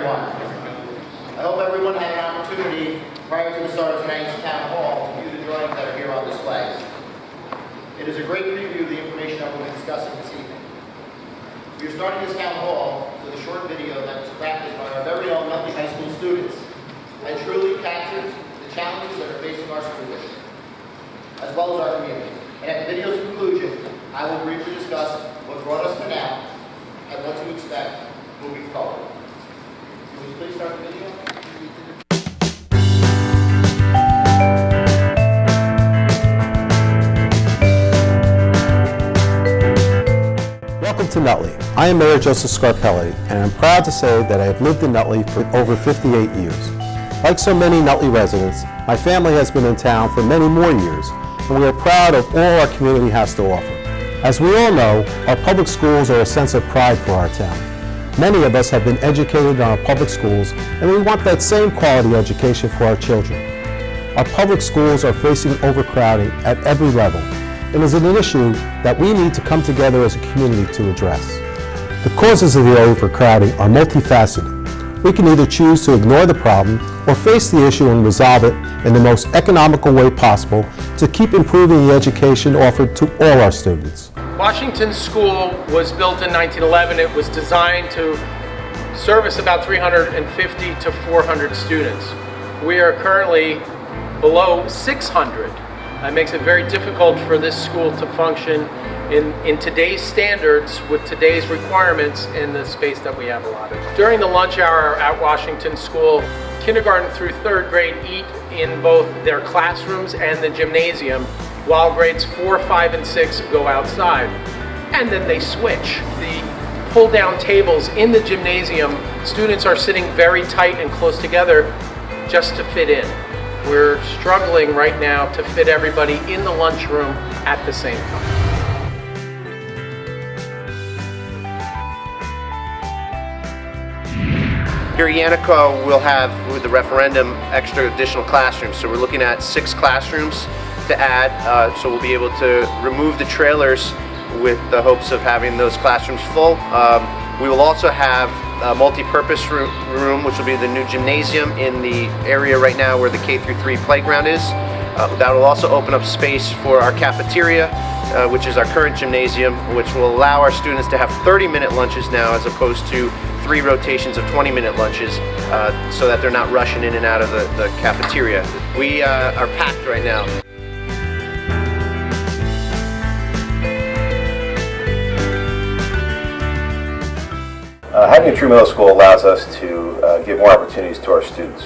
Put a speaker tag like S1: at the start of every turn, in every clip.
S1: everyone. I hope everyone had an opportunity prior to the start of tonight's town hall to view the drawings that are here on display. It is a great preview of the information that we'll be discussing this evening. We are starting this town hall with a short video that was crafted by our very own Nutley High School students and truly captures the challenges that are facing our school district, as well as our community. And at the video's conclusion, I will briefly discuss what brought us to now and what to expect moving forward. Can we please start the video?
S2: Welcome to Nutley. I am Mayor Joseph Scarpelli, and I'm proud to say that I have lived in Nutley for over 58 years. Like so many Nutley residents, my family has been in town for many more years, and we are proud of all our community has to offer. As we all know, our public schools are a sense of pride for our town. Many of us have been educated in our public schools, and we want that same quality education for our children. Our public schools are facing overcrowding at every level. It is an issue that we need to come together as a community to address. The causes of the overcrowding are multifaceted. We can either choose to ignore the problem or face the issue and resolve it in the most economical way possible to keep improving the education offered to all our students.
S3: Washington School was built in 1911. It was designed to service about 350 to 400 students. We are currently below 600. It makes it very difficult for this school to function in today's standards with today's requirements in the space that we have allotted. During the lunch hour at Washington School, kindergarten through third grade eat in both their classrooms and the gymnasium, while grades 4, 5, and 6 go outside. And then they switch. The pull-down tables in the gymnasium, students are sitting very tight and close together just to fit in. We're struggling right now to fit everybody in the lunchroom at the same time.
S4: Here at Yannico, we'll have, with the referendum, extra additional classrooms. So we're looking at 6 classrooms to add. So we'll be able to remove the trailers with the hopes of having those classrooms full. We will also have a multi-purpose room, which will be the new gymnasium in the area right now where the K-3 playground is. That will also open up space for our cafeteria, which is our current gymnasium, which will allow our students to have 30-minute lunches now as opposed to 3 rotations of 20-minute lunches, so that they're not rushing in and out of the cafeteria. We are packed right now.
S5: Having a true middle school allows us to give more opportunities to our students.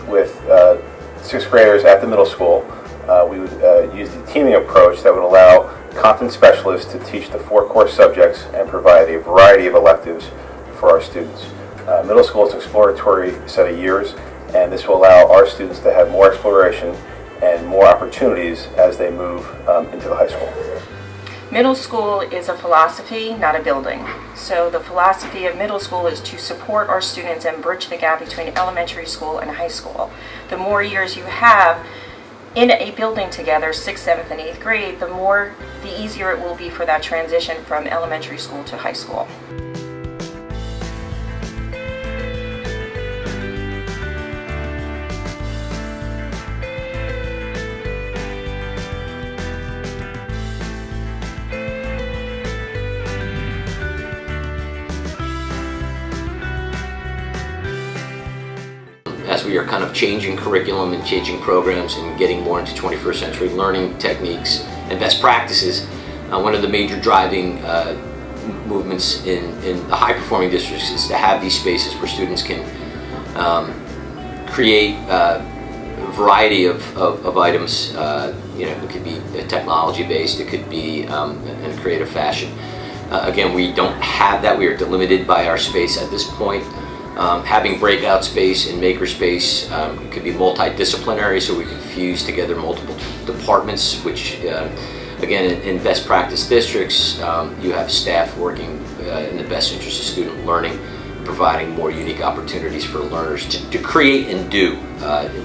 S5: With 6th graders at the middle school, we would use the teaming approach that would allow content specialists to teach the 4 core subjects and provide a variety of electives for our students. Middle school is an exploratory set of years, and this will allow our students to have more exploration and more opportunities as they move into the high school.
S6: Middle school is a philosophy, not a building. So the philosophy of middle school is to support our students and bridge the gap between elementary school and high school. The more years you have in a building together, 6th, 7th, and 8th grade, the easier it will be for that transition from elementary school to high school.
S7: As we are kind of changing curriculum and changing programs and getting more into 21st century learning techniques and best practices, one of the major driving movements in the high-performing districts is to have these spaces where students can create a variety of items. It could be technology-based, it could be in a creative fashion. Again, we don't have that. We are delimited by our space at this point. Having breakout space and maker space could be multidisciplinary, so we can fuse together multiple departments, which again, in best practice districts, you have staff working in the best interest of student learning, providing more unique opportunities for learners to create and do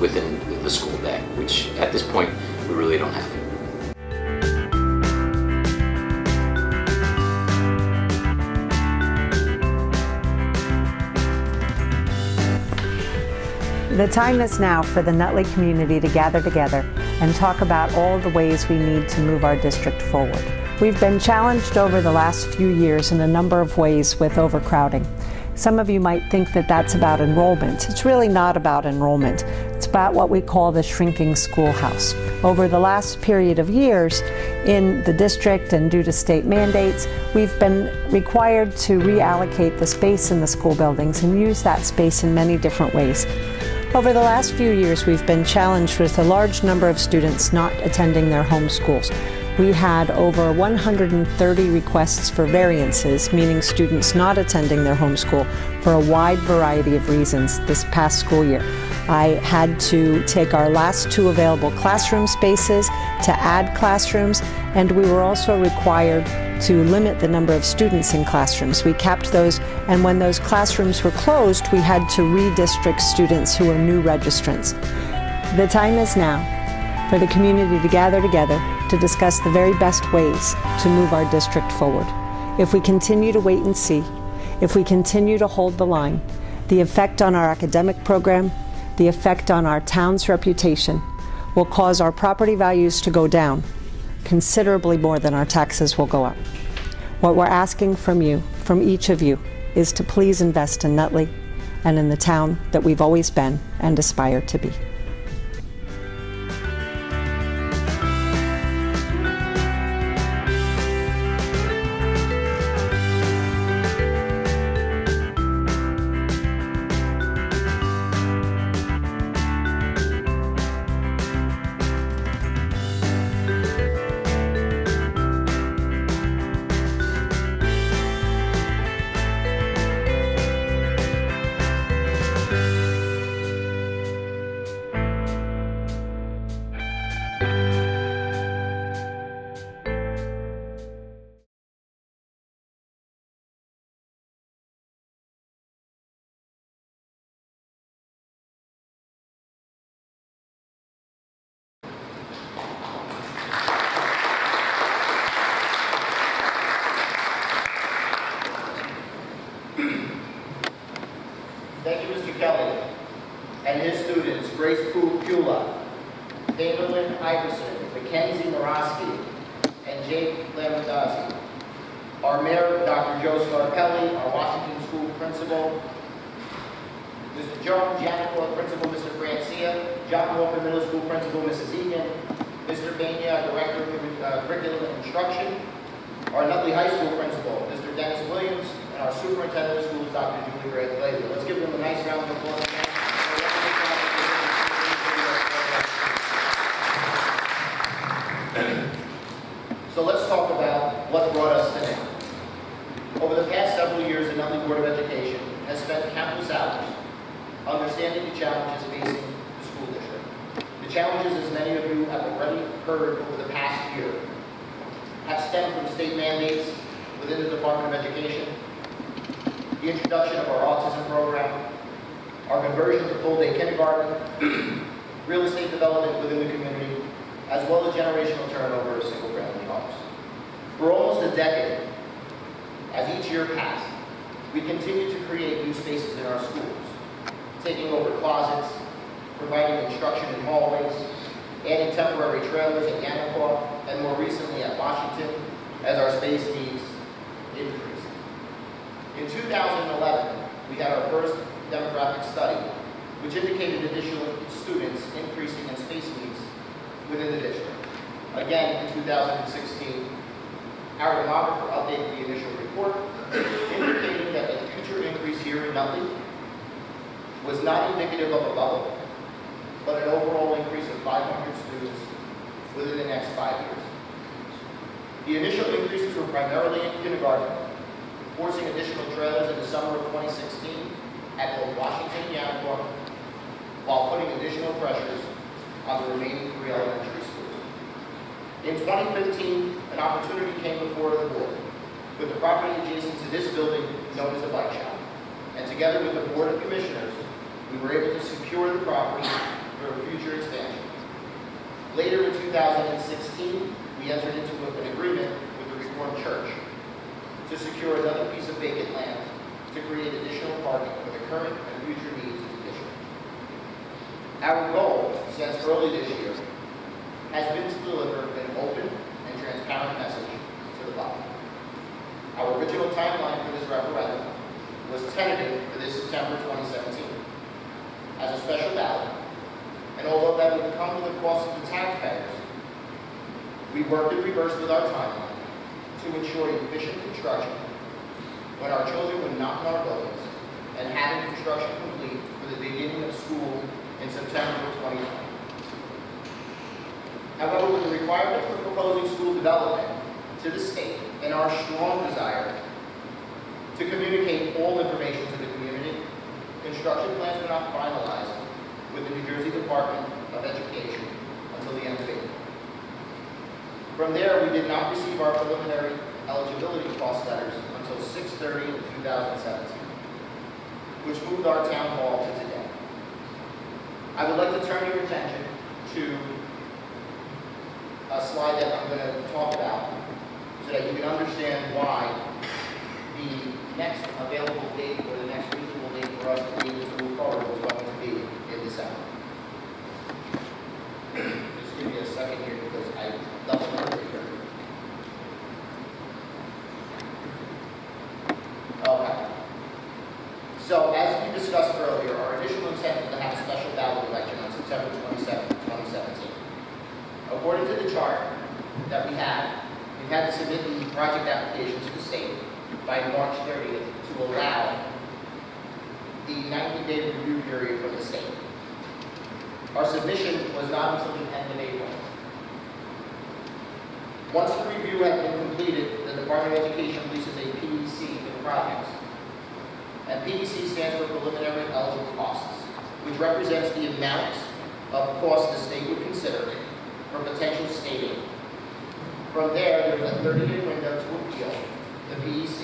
S7: within the school day, which at this point we really don't have.
S8: The time is now for the Nutley community to gather together and talk about all the ways we need to move our district forward. We've been challenged over the last few years in a number of ways with overcrowding. Some of you might think that that's about enrollment. It's really not about enrollment. It's about what we call the shrinking schoolhouse. Over the last period of years in the district and due to state mandates, we've been required to reallocate the space in the school buildings and use that space in many different ways. Over the last few years, we've been challenged with a large number of students not attending their home schools. We had over 130 requests for variances, meaning students not attending their home school for a wide variety of reasons this past school year. I had to take our last 2 available classroom spaces to add classrooms, and we were also required to limit the number of students in classrooms. We capped those, and when those classrooms were closed, we had to redistrict students who were new registrants. The time is now for the community to gather together to discuss the very best ways to move our district forward. If we continue to wait and see, if we continue to hold the line, the effect on our academic program, the effect on our town's reputation will cause our property values to go down considerably more than our taxes will go up. What we're asking from you, from each of you, is to please invest in Nutley and in the town that we've always been and aspire to be.
S1: Thank you, Mr. Kelly, and his students, Grace Pula, Chamberlain Iverson, Mackenzie Morosky, and Jake Lamondazzi. Our mayor, Dr. Joe Scarpelli, our Washington School principal, Mr. Joe Janico, principal, Mr. Francia, John Walker Middle School principal, Mrs. Egan, Mr. Bania, director of curriculum and instruction, our Nutley High School principal, Mr. Dennis Williams, and our superintendent of schools, Dr. Julie Gray-Glazer. Let's give them a nice round of applause. So let's talk about what brought us to now. Over the past several years, the Nutley Board of Education has spent countless hours understanding the challenges facing the school district. The challenges, as many of you have already heard over the past year, have stemmed from state mandates within the Department of Education, the introduction of our autism program, our conversion to full-day kindergarten, real estate development within the community, as well as generational turnover of single-family homes. For almost a decade, as each year passed, we continued to create new spaces in our schools, taking over closets, providing instruction in hallways, adding temporary trailers at Yanakaw, and more recently at Washington, as our space needs increased. In 2011, we had our first demographic study, which indicated additional students increasing in space needs within the district. Again, in 2016, our demographer updated the initial report, indicating that the future increase here in Nutley was not indicative of a bubble, but an overall increase of 500 students within the next 5 years. The initial increases were primarily in kindergarten, forcing additional trailers in the summer of 2016 at both Washington and Yanakaw, while putting additional pressures on the remaining 3 elementary schools. In 2015, an opportunity came before the board with the property adjacent to this building known as the bike shop. And together with the Board of Commissioners, we were able to secure the property for a future expansion. Later in 2016, we entered into an agreement with the Reformed Church to secure another piece of vacant land to create additional parking for the current and future needs of the district. Our goal since early this year has been to deliver an open and transparent message to the public. Our original timeline for this referendum was tentative for this September 2017 as a special ballot, and although that would come to the cost of the taxpayers, we worked in reverse with our timeline to ensure efficient construction when our children were not in our buildings and having construction complete for the beginning of school in September of 2020. However, with the requirement for proposing school development to the state and our strong desire to communicate all information to the community, construction plans were not finalized with the New Jersey Department of Education until the end of April. From there, we did not receive our preliminary eligibility cost letters until 6/30/2017, which moved our town hall to today. I would like to turn your attention to a slide that I'm going to talk about so that you can understand why the next available date or the next reasonable date for us to be able to move forward was going to be in December. Just give me a second here because I double-checked it here. Okay. So as we discussed earlier, our initial intent was to have a special ballot election on September 27, 2017. According to the chart that we've had to submit the project application to the state by March 30th to allow the 90-day review period from the state. Our submission was not until the end of April. Once the review had been completed, the Department of Education releases a PEC for the projects. And PEC stands for Preliminary Eligible Costs, which represents the amount of costs the state would consider for potential state aid. From there, there's a 30-day window to appeal the PEC.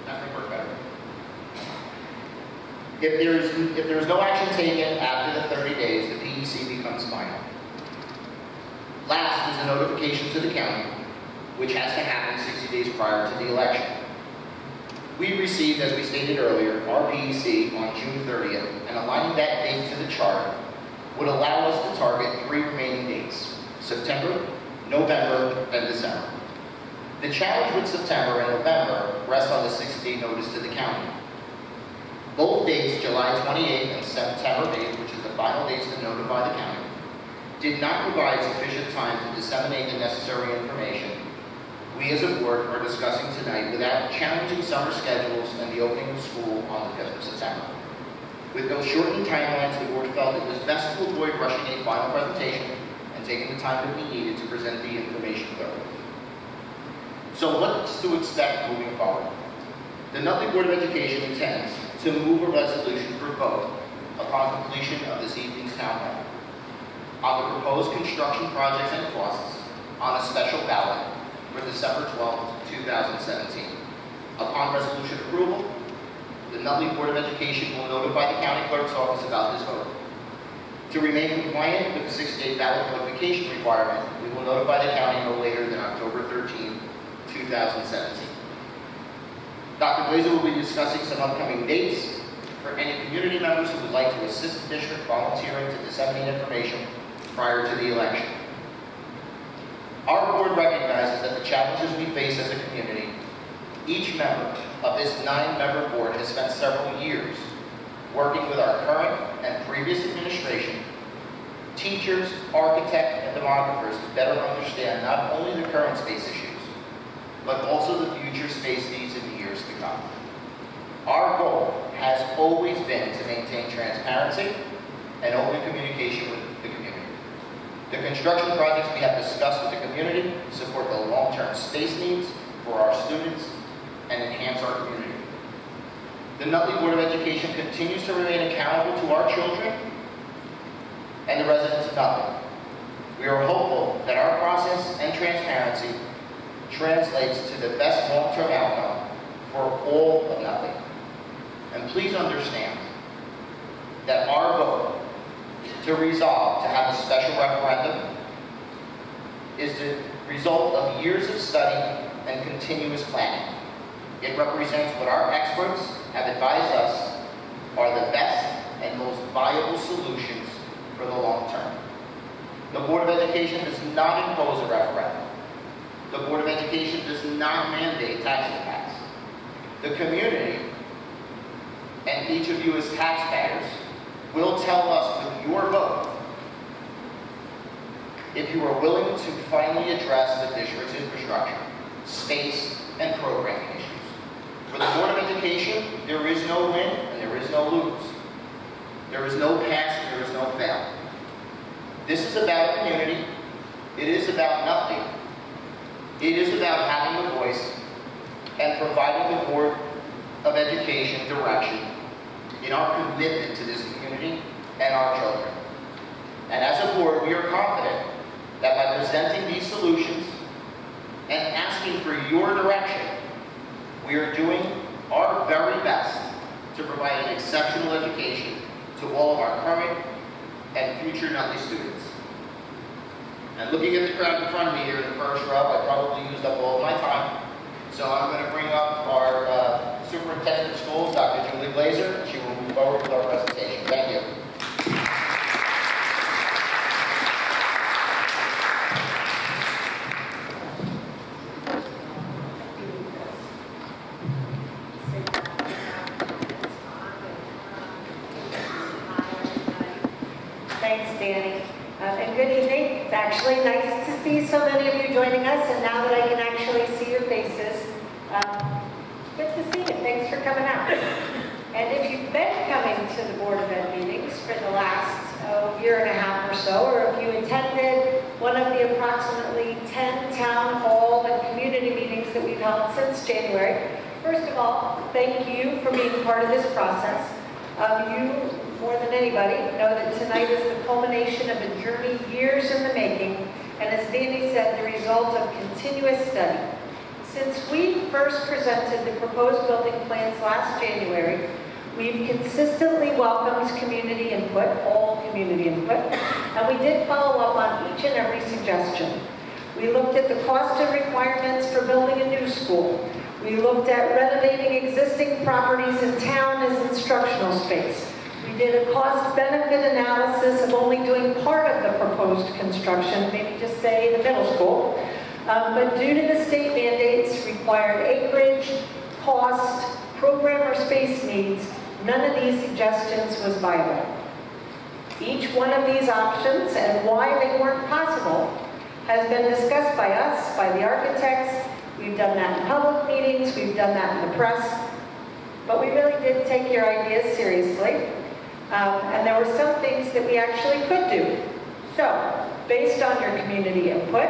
S1: That might work better. If there's no action taken after the 30 days, the PEC becomes final. Last is a notification to the county, which has to happen 60 days prior to the election. We received, as we stated earlier, our PEC on June 30th, and aligning that date to the chart would allow us to target 3 remaining dates: September, November, and December. The challenge with September and November rests on the 60-day notice to the county. Both dates, July 28th and September 8th, which is the final dates to notify the county, did not provide sufficient time to disseminate the necessary information we as a board are discussing tonight without challenging summer schedules and the opening of school on the 5th of September. With those shortened timelines, the board felt it was best to avoid rushing a final presentation and taking the time that we needed to present the information thoroughly. So what's to expect moving forward? The Nutley Board of Education intends to move a resolution for vote upon completion of this evening's town hall on the proposed construction projects and costs on a special ballot for December 12, 2017. Upon resolution approval, the Nutley Board of Education will notify the county clerk's office about this vote. To remain compliant with the 6-day ballot notification requirement, we will notify the county no later than October 13, 2017. Dr. Glazer will be discussing some upcoming dates for any community members who would like to assist the district volunteering to disseminate information prior to the election. Our board recognizes that the challenges we face as a community, each member of this 9-member board has spent several years working with our current and previous administration, teachers, architects, and demographers to better understand not only the current space issues, but also the future space needs in the years to come. Our goal has always been to maintain transparency and open communication with the community. The construction projects we have discussed with the community support the long-term space needs for our students and enhance our community. The Nutley Board of Education continues to remain accountable to our children and the residents of Nutley. We are hopeful that our process and transparency translates to the best long-term outcome for all of Nutley. And please understand that our vote to resolve to have a special referendum is the result of years of study and continuous planning. It represents what our experts have advised us are the best viable solutions for the long term. The Board of Education does not impose a referendum. The Board of Education does not mandate tax impacts. The community and each of you as taxpayers will tell us with your vote if you are willing to finally address the district's infrastructure, space, and programming issues. For the Board of Education, there is no win and there is no lose. There is no pass and there is no fail. This is about community. It is about Nutley. It is about having a voice and providing the Board of Education direction in our commitment to this community and our children. And as a board, we are confident that by presenting these solutions and asking for your direction, we are doing our very best to provide an exceptional education to all of our current and future Nutley students. And looking at the crowd in front of me here in the first row, I probably used up all of my time. So I'm going to bring up our Superintendent of Schools, Dr. Julie Glazer, and she will move forward with our presentation. Thank you.
S9: Thanks, Danny. And good evening. It's actually nice to see so many of you joining us, and now that I can actually see your faces, good to see you. Thanks for coming out. And if you've been coming to the Board of Ed meetings for the last year and a half or so, or if you attended one of the approximately 10 town hall and community meetings that we've held since January, first of all, thank you for being part of this process. You, more than anybody, know that tonight is the culmination of a journey years in the making, and as Danny said, the result of continuous study. Since we first presented the proposed building plans last January, we've consistently welcomed community input, all community input, and we did follow up on each and every suggestion. We looked at the cost and requirements for building a new school. We looked at renovating existing properties in town as instructional space. We did a cost-benefit analysis of only doing part of the proposed construction, maybe just say the middle school. But due to the state mandates, required acreage, cost, program or space needs, none of these suggestions was viable. Each one of these options and why they weren't possible has been discussed by us, by the architects. We've done that in public meetings, we've done that in the press, but we really did take your ideas seriously. And there were some things that we actually could do. So, based on your community input,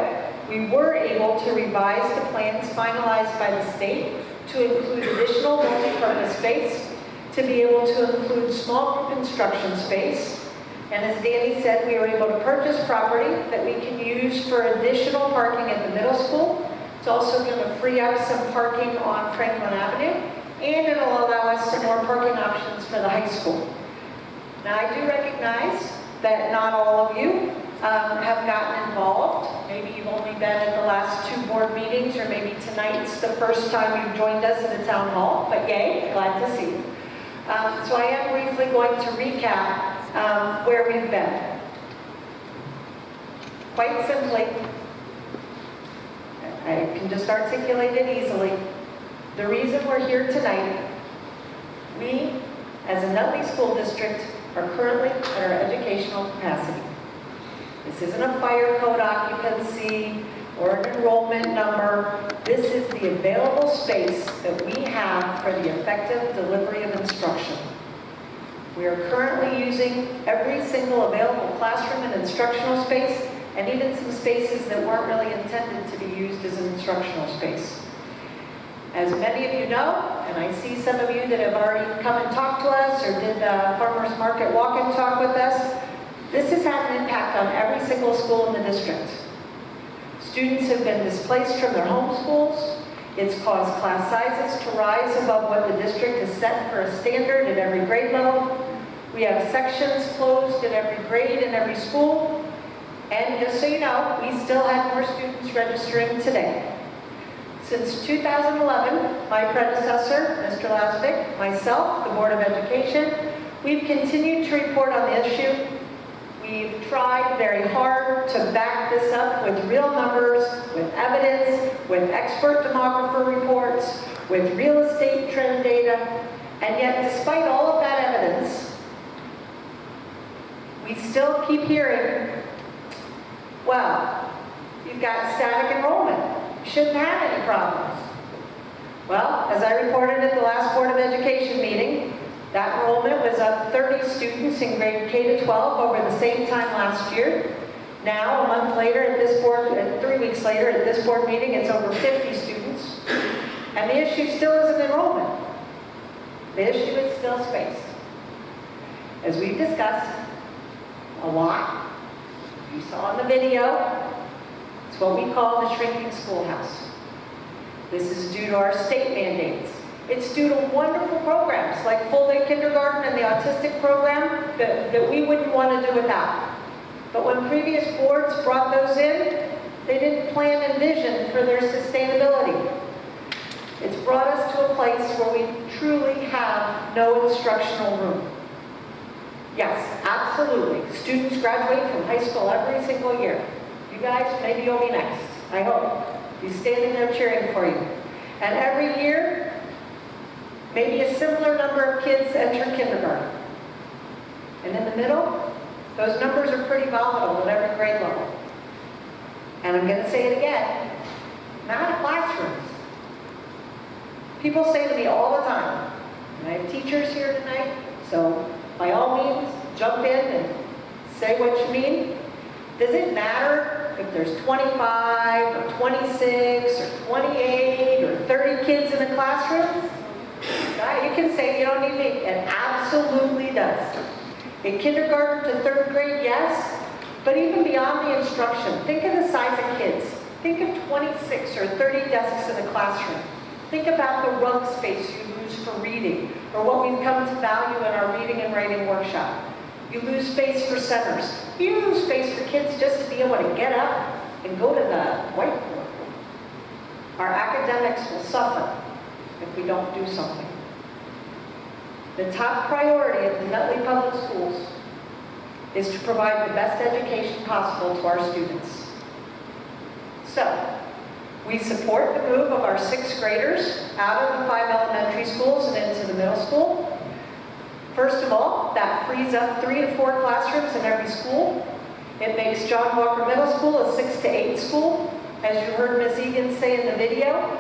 S9: we were able to revise the plans finalized by the state to include additional multi-purpose space, to be able to include small group instruction space, and as Danny said, we were able to purchase property that we can use for additional parking at the middle school. It's also going to free up some parking on Franklin Avenue, and it'll allow us some more parking options for the high school. Now, I do recognize that not all of you have gotten involved. Maybe you've only been at the last 2 board meetings, or maybe tonight's the first time you've joined us in the town hall, but yay, glad to see you. So I am briefly going to recap where we've been. Quite simply, I can just articulate it easily. The reason we're here tonight, we, as a Nutley School District, are currently at our educational capacity. This isn't a fire code occupancy or an enrollment number. This is the available space that we have for the effective delivery of instruction. We are currently using every single available classroom and instructional space, and even some spaces that weren't really intended to be used as an instructional space. As many of you know, and I see some of you that have already come and talked to us or did the Farmers Market walk and talk with us, this has had an impact on every single school in the district. Students have been displaced from their home schools. It's caused class sizes to rise above what the district has set for a standard at every grade level. We have sections closed at every grade in every school. And just so you know, we still have more students registering today. Since 2011, my predecessor, Mr. Lasvik, myself, the Board of Education, We've continued to report on the issue. We've tried very hard to back this up with real numbers, with evidence, with expert demographer reports, with real estate trend data, and yet despite all of that evidence, we still keep hearing, well, you've got static enrollment. You shouldn't have any problems. Well, as I reported at the last Board of Education meeting, that enrollment was up 30 students in grade K to 12 over the same time last year. Now, a month later at this board, 3 weeks later at this board meeting, it's over 50 students. And the issue still isn't enrollment. The issue is still space. As we've discussed a lot, you saw in the video, it's what we call the shrinking schoolhouse. This is due to our state mandates. It's due to wonderful programs like full-day kindergarten and the autistic program that we wouldn't want to do without. But when previous boards brought those in, they didn't plan and vision for their sustainability. It's brought us to a place where we truly have no instructional room. Yes, absolutely. Students graduate from high school every single year. You guys, maybe you'll be next. I hope. Be standing there cheering for you. And every year, maybe a similar number of kids enter kindergarten. And in the middle, those numbers are pretty volatile at every grade level. And I'm going to say it again, not in classrooms. People say to me all the time, and I have teachers here tonight, so by all means, jump in and say what you mean. Does it matter if there's 25 or 26 or 28 or 30 kids in a classroom? You can say you don't need me. It absolutely does. In kindergarten to third grade, yes, but even beyond the instruction, think of the size of kids. Think of 26 or 30 desks in a classroom. Think about the rug space you lose for reading, or what we've come to value in our reading and writing workshop. You lose space for centers. You lose space for kids just to be able to get up and go to the whiteboard. Our academics will suffer if we don't do something. The top priority of the Nutley Public Schools is to provide the best education possible to our students. So, we support the move of our 6th graders out of the 5 elementary schools and into the middle school. First of all, that frees up 3 to 4 classrooms in every school. It makes John Walker Middle School a 6 to 8 school. As you heard Ms. Egan say in the video,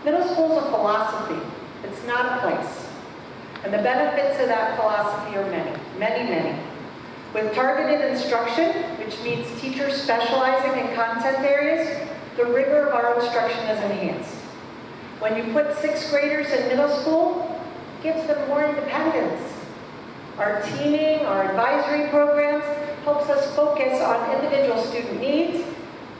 S9: middle school is a philosophy. It's not a place. And the benefits of that philosophy are many, many, many. With targeted instruction, which means teachers specializing in content areas, the rigor of our instruction is enhanced. When you put 6th graders in middle school, it gives them more independence. Our teaming, our advisory programs helps us focus on individual student needs,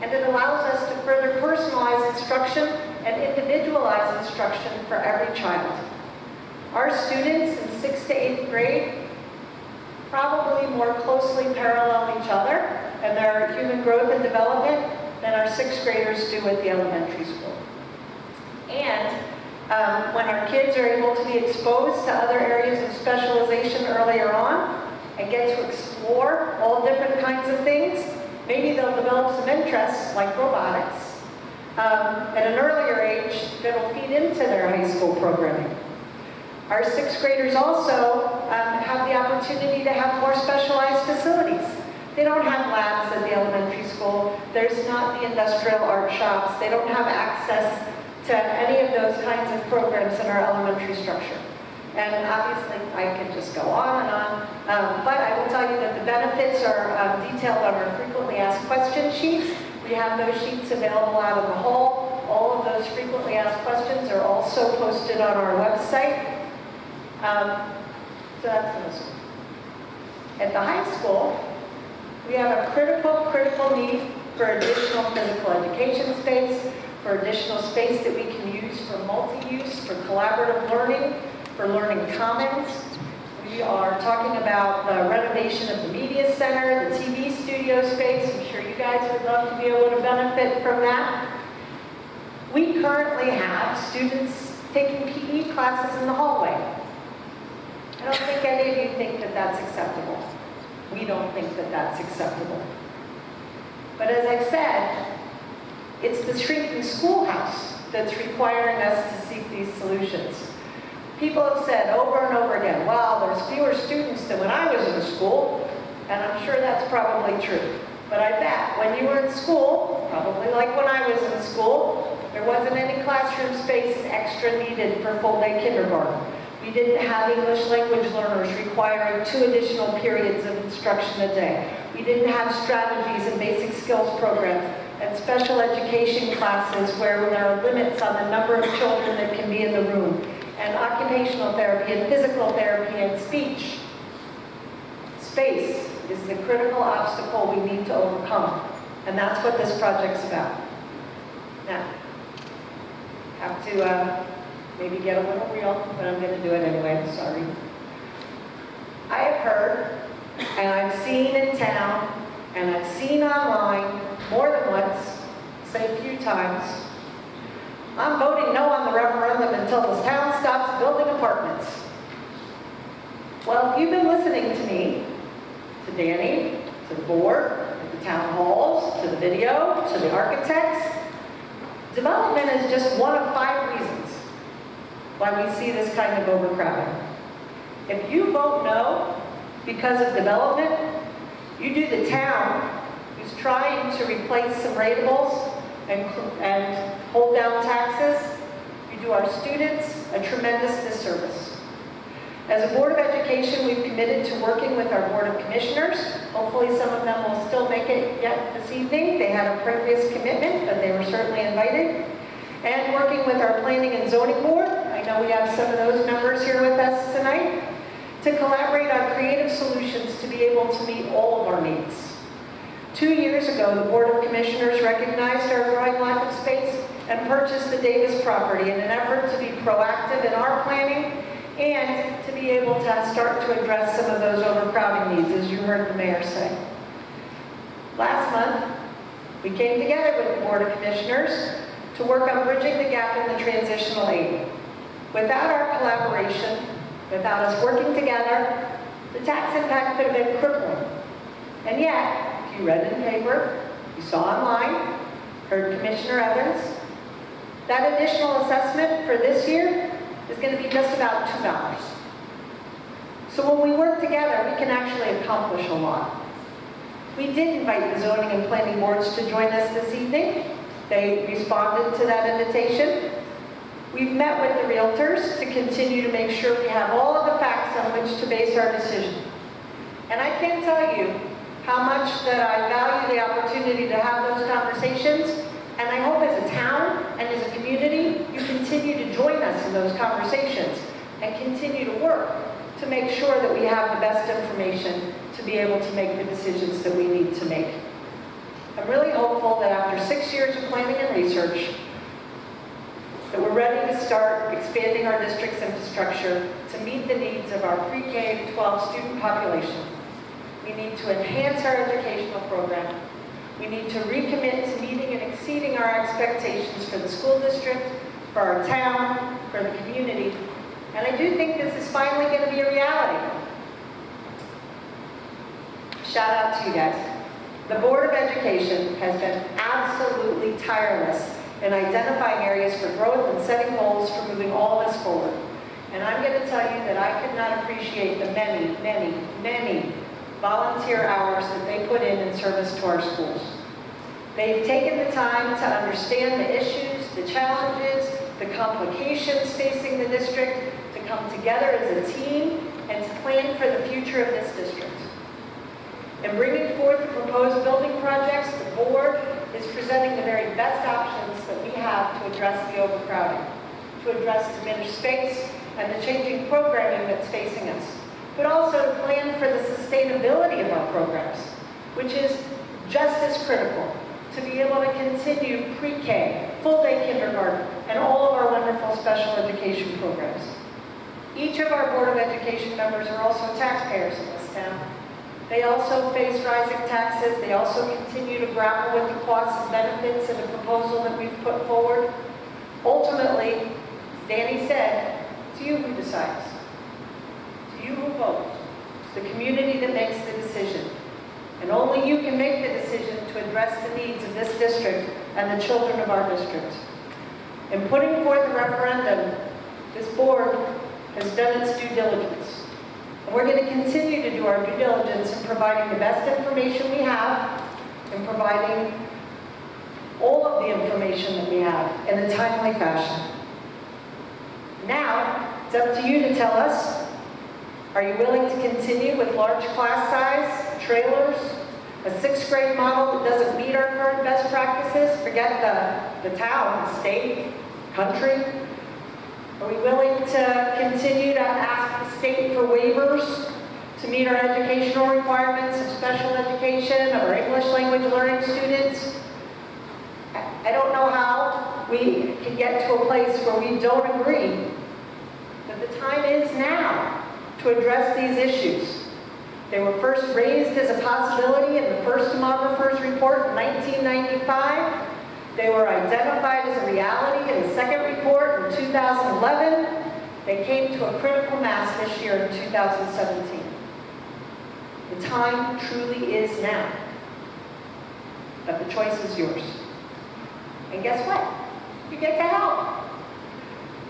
S9: and it allows us to further personalize instruction and individualize instruction for every child. Our students in 6th to 8th grade probably more closely parallel each other and their human growth and development than our 6th graders do at the elementary school. And when our kids are able to be exposed to other areas of specialization earlier on and get to explore all different kinds of things, maybe they'll develop some interests like robotics at an earlier age that'll feed into their high school programming. Our 6th graders also have the opportunity to have more specialized facilities. They don't have labs at the elementary school. There's not the industrial art shops. They don't have access to any of those kinds of programs in our elementary structure. And obviously, I can just go on and on, but I will tell you that the benefits are detailed on our frequently asked question sheets. We have those sheets available out in the hall. All of those frequently asked questions are also posted on our website. So that's middle school. At the high school, we have a critical need for additional physical education space, for additional space that we can use for multi-use, for collaborative learning, for learning commons. We are talking about the renovation of the media center, the TV studio space. I'm sure you guys would love to be able to benefit from that. We currently have students taking PE classes in the hallway. I don't think any of you think that's acceptable. We don't think that that's acceptable. But as I said, it's the shrinking schoolhouse that's requiring us to seek these solutions. People have said over and over again, well, there's fewer students than when I was in school, and I'm sure that's probably true. But I bet when you were in school, probably like when I was in school, there wasn't any classroom space extra needed for full-day kindergarten. We didn't have English language learners requiring 2 additional periods of instruction a day. We didn't have strategies and basic skills programs and special education classes where there are limits on the number of children that can be in the room, and occupational therapy and physical therapy and speech. Space is the critical obstacle we need to overcome, and that's what this project's about. Now, have to maybe get a little real, but I'm going to do it anyway, I'm sorry. I have heard, and I've seen in town, and I've seen online more than once, say a few times, I'm voting no on the referendum until this town stops building apartments. Well, if you've been listening to me, to Danny, to the board, to the town halls, to the video, to the architects, development is just one of 5 reasons why we see this kind of overcrowding. If you vote no because of development, you do the town who's trying to replace some ratables and hold down taxes, you do our students a tremendous disservice. As a Board of Education, we've committed to working with our Board of Commissioners. Hopefully some of them will still make it yet this evening. They had a previous commitment, but they were certainly invited. And working with our Planning and Zoning Board, I know we have some of those members here with us tonight, to collaborate on creative solutions to be able to meet all of our needs. 2 years ago, the Board of Commissioners recognized our growing lack of space and purchased the Davis property in an effort to be proactive in our planning and to be able to start to address some of those overcrowding needs, as you heard the mayor say. Last month, we came together with the Board of Commissioners to work on bridging the gap in the transitional aid. Without our collaboration, without us working together, the tax impact could have been crippling. And yet, if you read in the paper, you saw online, heard Commissioner Evans, that additional assessment for this year is going to be just about $2. So when we work together, we can actually accomplish a lot. We did invite the zoning and planning boards to join us this evening. They responded to that invitation. We've met with the realtors to continue to make sure we have all of the facts on which to base our decision. And I can tell you how much that I value the opportunity to have those conversations, and I hope as a town and as a community, you continue to join us in those conversations and continue to work to make sure that we have the best information to be able to make the decisions that we need to make. I'm really hopeful that after 6 years of planning and research, that we're ready to start expanding our district's infrastructure to meet the needs of our pre-K to 12 student population. We need to enhance our educational program. We need to recommit to meeting and exceeding our expectations for the school district, for our town, for the community. And I do think this is finally going to be a reality. Shout out to you guys. The Board of Education has been absolutely tireless in identifying areas for growth and setting goals for moving all of us forward. And I'm going to tell you that I could not appreciate the many, many, many volunteer hours that they put in service to our schools. They've taken the time to understand the issues, the challenges, the complications facing the district, to come together as a team and to plan for the future of this district. In bringing forth the proposed building projects, the board is presenting the very best options that we have to address the overcrowding, to address diminished space and the changing programming that's facing us, but also to plan for the sustainability of our programs, which is just as critical to be able to continue pre-K, full-day kindergarten, and all of our wonderful special education programs. Each of our Board of Education members are also taxpayers in this town. They also face rising taxes. They also continue to grapple with the costs and benefits of the proposal that we've put forward. Ultimately, as Danny said, it's you who decides. It's you who votes. It's the community that makes the decision. And only you can make the decision to address the needs of this district and the children of our district. In putting forth the referendum, this board has done its due diligence. And we're going to continue to do our due diligence in providing the best information we have, in providing all of the information that we have in a timely fashion. Now, it's up to you to tell us, are you willing to continue with large class size, trailers, a 6th grade model that doesn't meet our current best practices? Forget the town, the state, country. Are we willing to continue to ask the state for waivers to meet our educational requirements of special education, of our English language learning students? I don't know how we can get to a place where we don't agree, but the time is now to address these issues. They were first raised as a possibility in the first demographer's report in 1995. They were identified as a reality in the second report in 2011. They came to a critical mass this year in 2017. The time truly is now, but the choice is yours. And guess what? You get to help.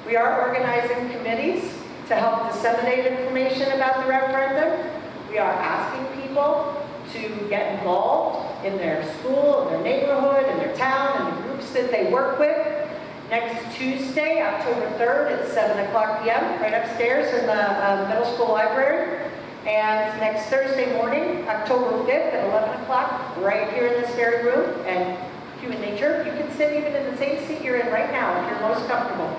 S9: We are organizing committees to help disseminate information about the referendum. We are asking people to get involved in their school, in their neighborhood, in their town, and the groups that they work with. Next Tuesday, October 3rd at 7 o'clock p.m., right upstairs in the middle school library. And next Thursday morning, October 5th at 11 o'clock, right here in this very room. And human nature, you can sit even in the same seat you're in right now if you're most comfortable.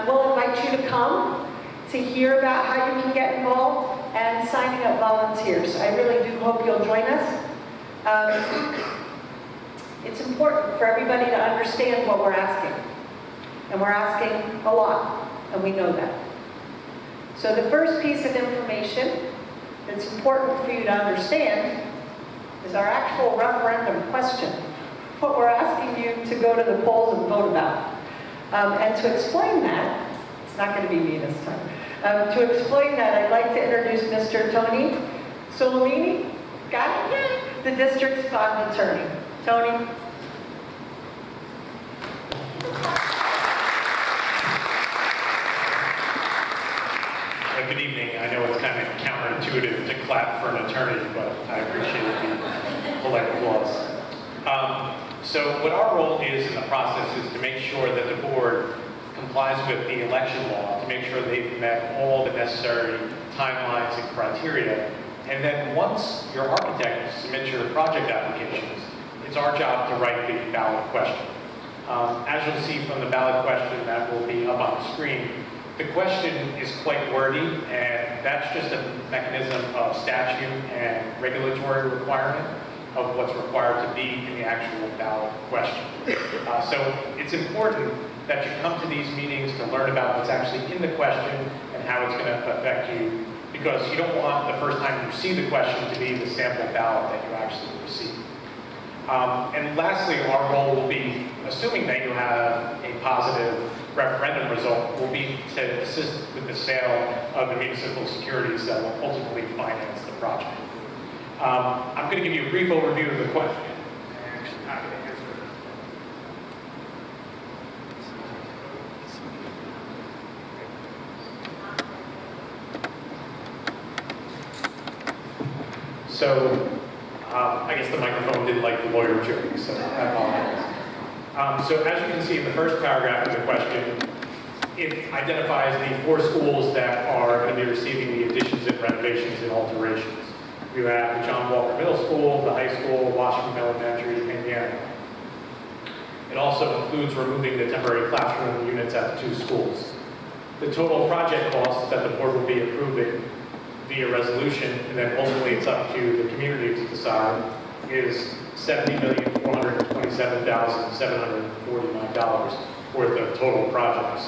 S9: We'll invite you to come to hear about how you can get involved and signing up volunteers. I really do hope you'll join us. It's important for everybody to understand what we're asking. And we're asking a lot, and we know that. So the first piece of information that's important for you to understand is our actual referendum question. What we're asking you to go to the polls and vote about. And to explain that, it's not going to be me this time. To explain that, I'd like to introduce Mr. Tony Solomini, got it? The district's bond attorney. Tony.
S10: Good evening. I know it's kind of counterintuitive to clap for an attorney, but I appreciate the polite applause. So what our role is in the process is to make sure that the board complies with the election law, to make sure they've met all the necessary timelines and criteria. And then once your architect submits your project applications, it's our job to write the ballot question. As you'll see from the ballot question that will be up on the screen, the question is quite wordy, and that's just a mechanism of statute and regulatory requirement of what's required to be in the actual ballot question. So it's important that you come to these meetings to learn about what's actually in the question and how it's going to affect you, because you don't want the first time you see the question to be the sample ballot that you actually receive. And lastly, our role will be, assuming that you have a positive referendum result, will be to assist with the sale of the municipal securities that will ultimately finance the project. I'm going to give you a brief overview of the question. And I'm going to answer it. So, I guess the microphone didn't like the lawyer joke, so I apologize. So as you can see in the first paragraph of the question, it identifies the 4 schools that are going to be receiving the additions and renovations and alterations. You have the John Walker Middle School, the high school, Washington Elementary, and Indiana. It also includes removing the temporary classroom units at the 2 schools. The total project cost that the board will be approving via resolution, and then ultimately it's up to the community to decide, is $70,427,749 worth of total projects.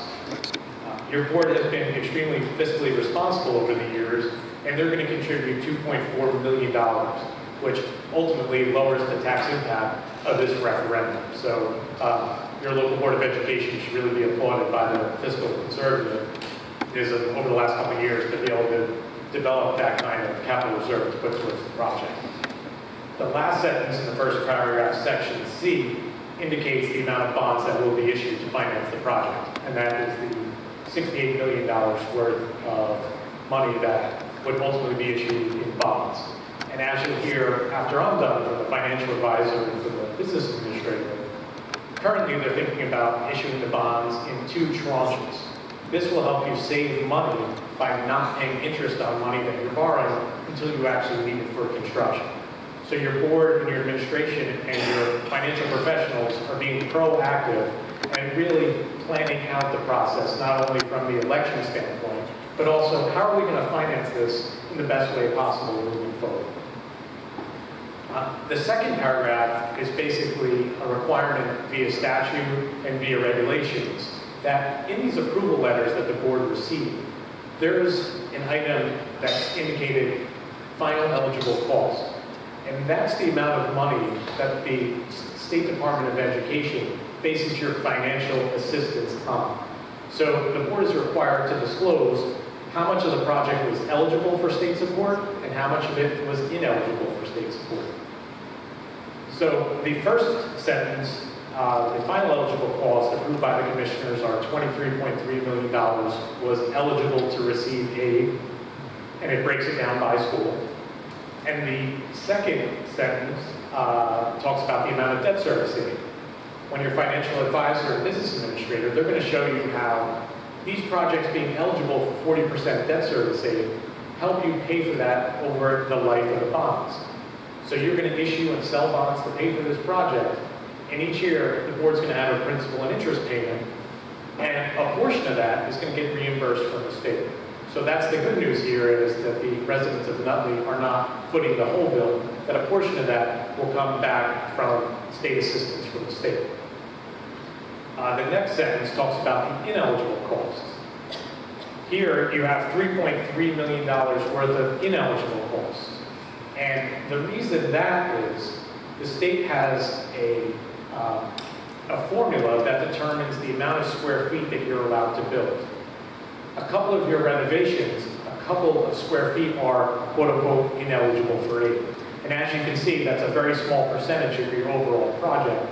S10: Your board has been extremely fiscally responsible over the years, and they're going to contribute $2.4 million, which ultimately lowers the tax impact of this referendum. So your local Board of Education should really be applauded by the fiscal conservative is over the last couple of years to be able to develop that kind of capital reserve to put towards the project. The last sentence in the first paragraph, section C, indicates the amount of bonds that will be issued to finance the project, and that is the $68 million worth of money that would ultimately be issued in bonds. And as you'll hear after I'm done from the financial advisor and from the business administrator, currently they're thinking about issuing the bonds in 2 tranches. This will help you save money by not paying interest on money that you're borrowing until you actually need it for construction. So your board and your administration and your financial professionals are being proactive and really planning out the process, not only from the election standpoint, but also how are we going to finance this in the best way possible moving forward. The second paragraph is basically a requirement via statute and via regulations that in these approval letters that the board received, there's an item that's indicated final eligible cost. And that's the amount of money that the State Department of Education bases your financial assistance on. So the board is required to disclose how much of the project was eligible for state support and how much of it was ineligible for state support. So the first sentence, the final eligible cost approved by the commissioners are $23.3 million was eligible to receive aid, and it breaks it down by school. And the second sentence talks about the amount of debt service aid. When your financial advisor and business administrator, they're going to show you how these projects being eligible for 40% debt service aid help you pay for that over the life of the bonds. So you're going to issue and sell bonds to pay for this project, and each year the board's going to have a principal and interest payment, and a portion of that is going to get reimbursed from the state. So that's the good news here, is that the residents of Nutley are not footing the whole bill, that a portion of that will come back from state assistance from the state. The next sentence talks about the ineligible costs. Here you have $3.3 million worth of ineligible costs. And the reason that is, the state has a formula that determines the amount of square feet that you're allowed to build. A couple of your renovations, a couple of square feet are quote-unquote ineligible for aid. And as you can see, that's a very small percentage of your overall project.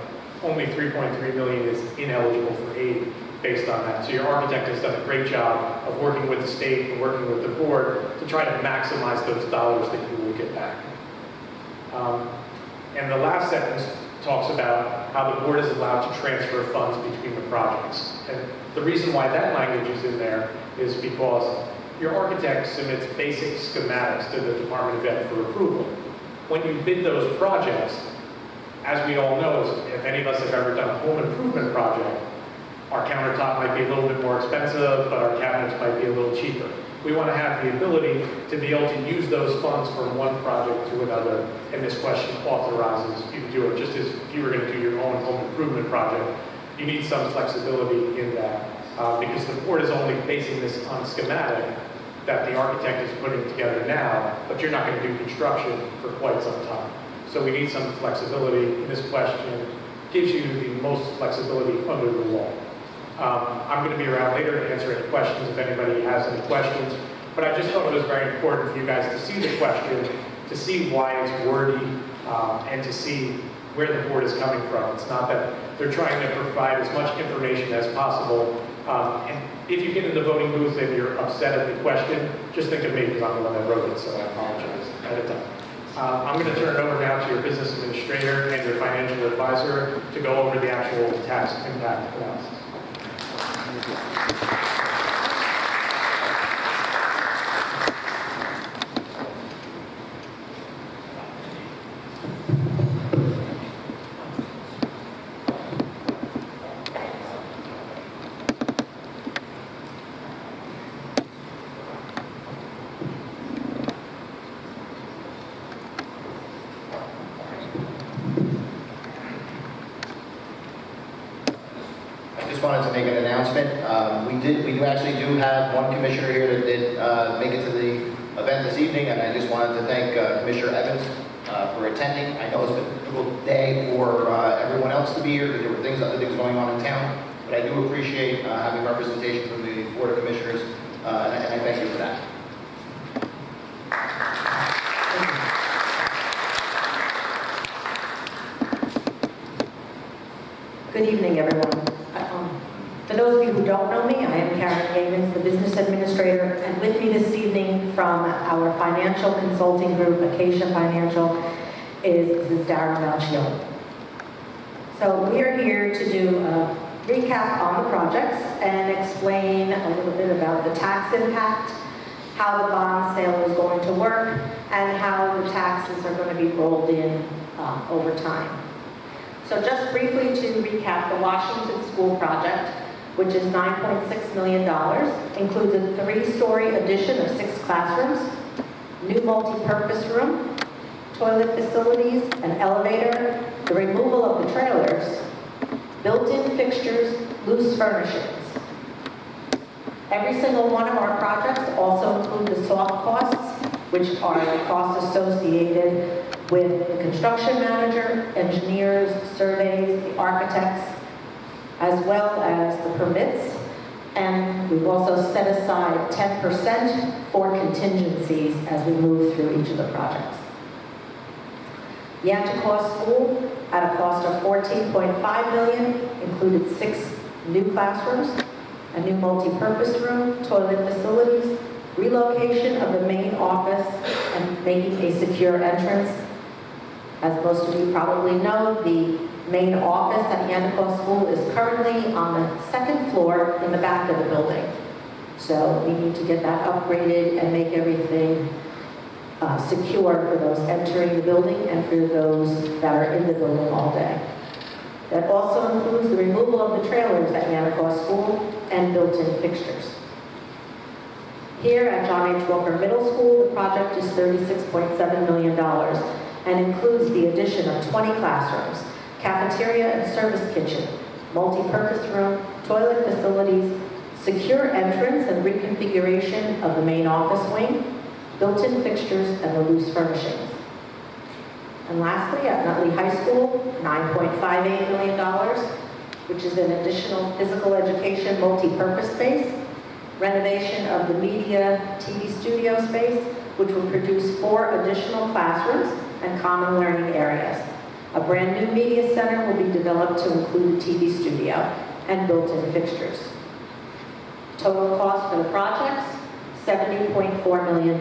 S10: Only $3.3 million is ineligible for aid based on that. So your architect has done a great job of working with the state and working with the board to try to maximize those dollars that you will get back. And the last sentence talks about how the board is allowed to transfer funds between the projects. And the reason why that language is in there is because your architect submits basic schematics to the Department of Ed for approval. When you bid those projects, as we all know, if any of us have ever done a home improvement project, our countertop might be a little bit more expensive, but our cabinets might be a little cheaper. We want to have the ability to be able to use those funds from one project to another, and this question authorizes you to do it. Just as if you were going to do your own home improvement project, you need some flexibility in that, because the board is only basing this on schematic that the architect is putting together now, but you're not going to do construction for quite some time. So we need some flexibility, and this question gives you the most flexibility under the law. I'm going to be around later to answer any questions if anybody has any questions, but I just thought it was very important for you guys to see the question, to see why it's wordy, and to see where the board is coming from. It's not that they're trying to provide as much information as possible. And if you get in the voting booth and you're upset at the question, just think of me, because I'm the one that wrote it, so I apologize ahead of time. I'm going to turn it over now to your business administrator and your financial advisor to go over the actual tax impact analysis.
S1: I just wanted to make an announcement. We actually do have one commissioner here that did make it to the event this evening, and I just wanted to thank Commissioner Evans for attending. I know it's been a difficult day for everyone else to be here, because there were other things going on in town, but I do appreciate having representation from the Board of Commissioners, and I thank you for that.
S9: Good evening, everyone. For those of you who don't know me, I am Karen Gavins, the business administrator, and with me this evening from our financial consulting group, Acacia Financial, is Mrs. Darren Malchiel. So we are here to do a recap on the projects and explain a little bit about the tax impact, how the bond sale is going to work, and how the taxes are going to be rolled in over time. So just briefly to recap, the Washington School project, which is $9.6 million, includes a 3-story addition of 6 classrooms, new multi-purpose room, toilet facilities, an elevator, the removal of the trailers, built-in fixtures, loose furnishings. Every single one of our projects also include the soft costs, which are the costs associated with the construction manager, engineers, surveys, the architects, as well as the permits. And we've also set aside 10% for contingencies as we move through each of the projects. Yantacoa School, at a cost of $14.5 million, included 6 new classrooms, a new multi-purpose room, toilet facilities, relocation of the main office, and making a secure entrance. As most of you probably know, the main office at Yantacoa School is currently on the 2nd floor in the back of the building. So we need to get that upgraded and make everything secure for those entering the building and for those that are in the building all day. That also includes the removal of the trailers at Yantacoa School and built-in fixtures. Here at John H. Walker Middle School, the project is $36.7 million and includes the addition of 20 classrooms, cafeteria and service kitchen, multi-purpose room, toilet facilities, secure entrance and reconfiguration of the main office wing, built-in fixtures, and the loose furnishings. And lastly, at Nutley High School, $9.58 million, which is an additional physical education multi-purpose space, renovation of the media TV studio space, which will produce 4 additional classrooms and common learning areas. A brand new media center will be developed to include a TV studio and built-in fixtures. Total cost for the projects, $70.4 million.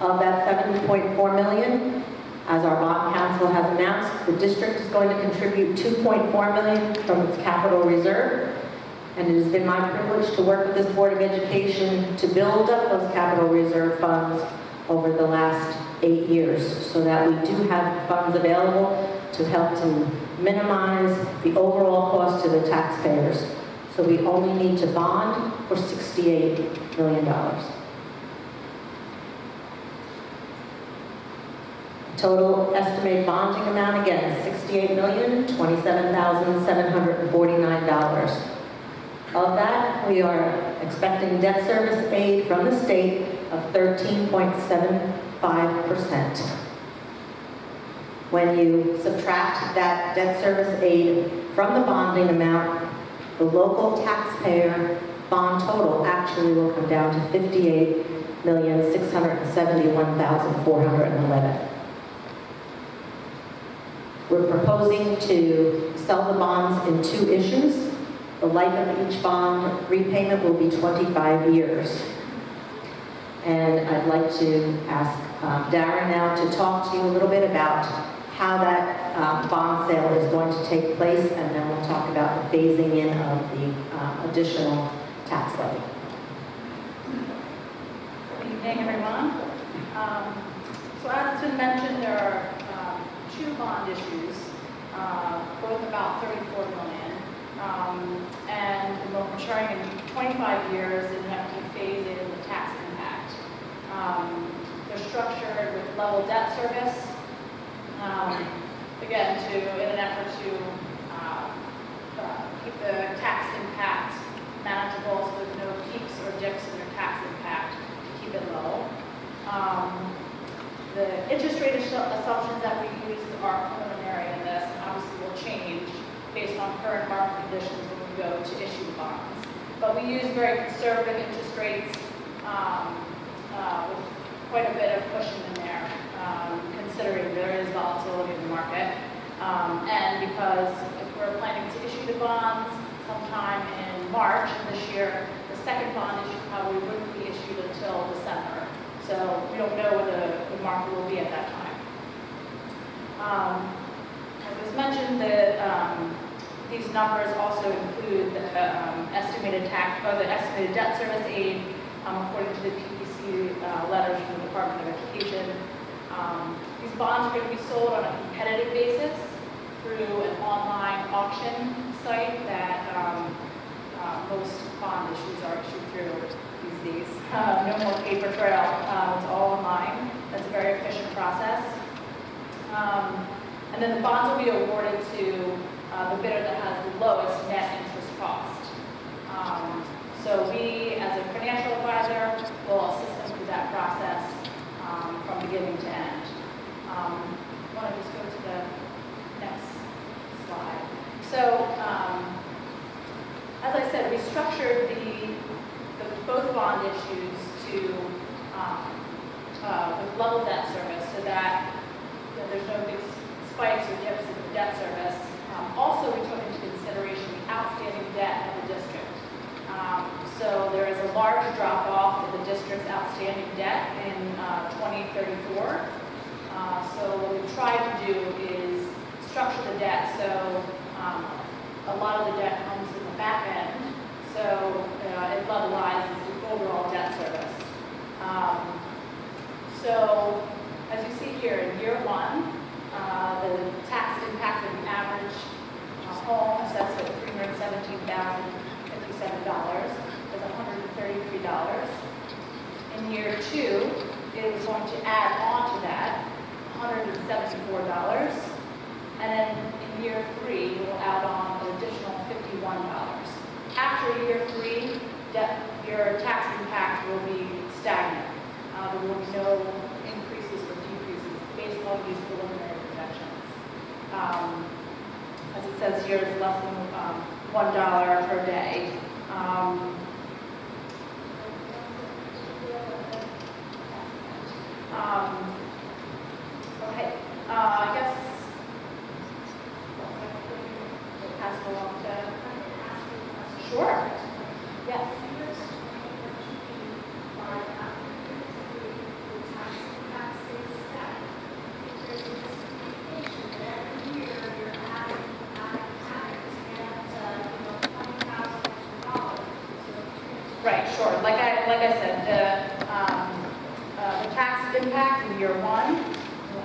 S9: Of that $70.4 million, as our bond council has announced, the district is going to contribute $2.4 million from its capital reserve. And it has been my privilege to work with this Board of Education to build up those capital reserve funds over the last 8 years so that we do have funds available to help to minimize the overall cost to the taxpayers. So we only need to bond for $68 million. Total estimated bonding amount, again, is $68,027,749. Of that, we are expecting debt service aid from the state of 13.75%. When you subtract that debt service aid from the bonding amount, the local taxpayer bond total actually will come down to $58,671,411. We're proposing to sell the bonds in 2 issues. The life of each bond repayment will be 25 years. And I'd like to ask Darren now to talk to you a little bit about how that bond sale is going to take place, and then we'll talk about the phasing in of the additional tax levy.
S11: Good evening, everyone. So as has been mentioned, there are 2 bond issues, both about $34 million. And we're maturing in 25 years and have to phase in the tax impact. They're structured with level debt service, again, in an effort to keep the tax impact manageable so there's no peaks or dips in your tax impact to keep it low. The interest rate assumptions that we use are preliminary in this, and obviously will change based on current market conditions when we go to issue the bonds. But we use very conservative interest rates with quite a bit of cushion in there, considering there is volatility in the market. And because because if we're planning to issue the bonds sometime in March of this year, the second bond issue probably wouldn't be issued until December. So we don't know what the market will be at that time. As was mentioned, these numbers also include the estimated debt service aid according to the PPC letters from the Department of Education. These bonds are going to be sold on a competitive basis through an online auction site that most bond issues are issued through these days. No more paper trail, it's all online. That's a very efficient process. And then the bonds will be awarded to the bidder that has the lowest net interest cost. So we, as a financial advisor, will assist them through that process from beginning to end. Want to just go to the next slide. So, as I said, we structured both bond issues to with level debt service so that there's no big spikes or dips in the debt service. Also, we took into consideration the outstanding debt of the district. So there is a large drop-off in the district's outstanding debt in 2034. So what we've tried to do is structure the debt so a lot of the debt comes in the back end, so it levelizes the overall debt service. So as you see here, in year one, the tax impact of the average home assessed at $317,057 is $133. In year two, it is going to add on to that $174. And then in year three, it will add on an additional $51. After year three, your tax impact will be stagnant. There will be no increases or decreases based on these preliminary projections. As it says here, it's less than $1 per day. Okay, I guess we'll pass it along to. Sure. Yes. Right, sure. Like I said, the tax impact in year one,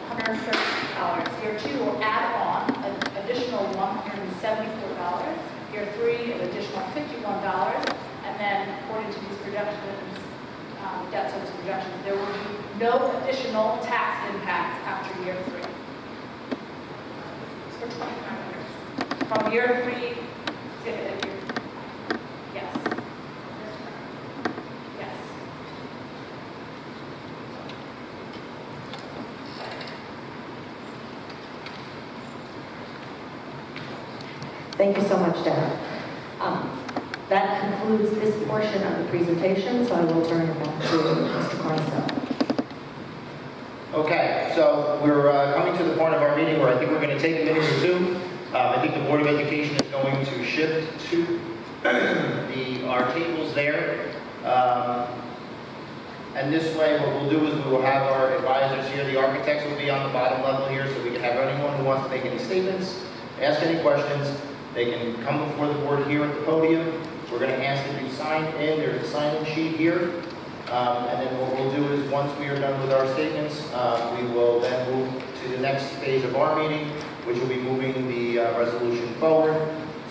S11: $130. Year two will add on an additional $174. Year three, an additional $51. And then, according to these projections, debt service projections, there will be no additional tax impact after year three. For 25 years. From year three to year. Yes. Yes.
S9: Thank you so much, Deb. That concludes this portion of the presentation, so I will turn it back to Mr. Carnestelle.
S1: Okay, so we're coming to the point of our meeting where I think we're going to take a minute or two. I think the Board of Education is going to shift to our tables there. And this way, what we'll do is we will have our advisors here. The architects will be on the bottom level here, so we can have anyone who wants to make any statements, ask any questions. They can come before the board here at the podium. We're going to ask that you sign in. There's a sign-in sheet here. And then what we'll do is once we are done with our statements, we will then move to the next phase of our meeting, which will be moving the resolution forward.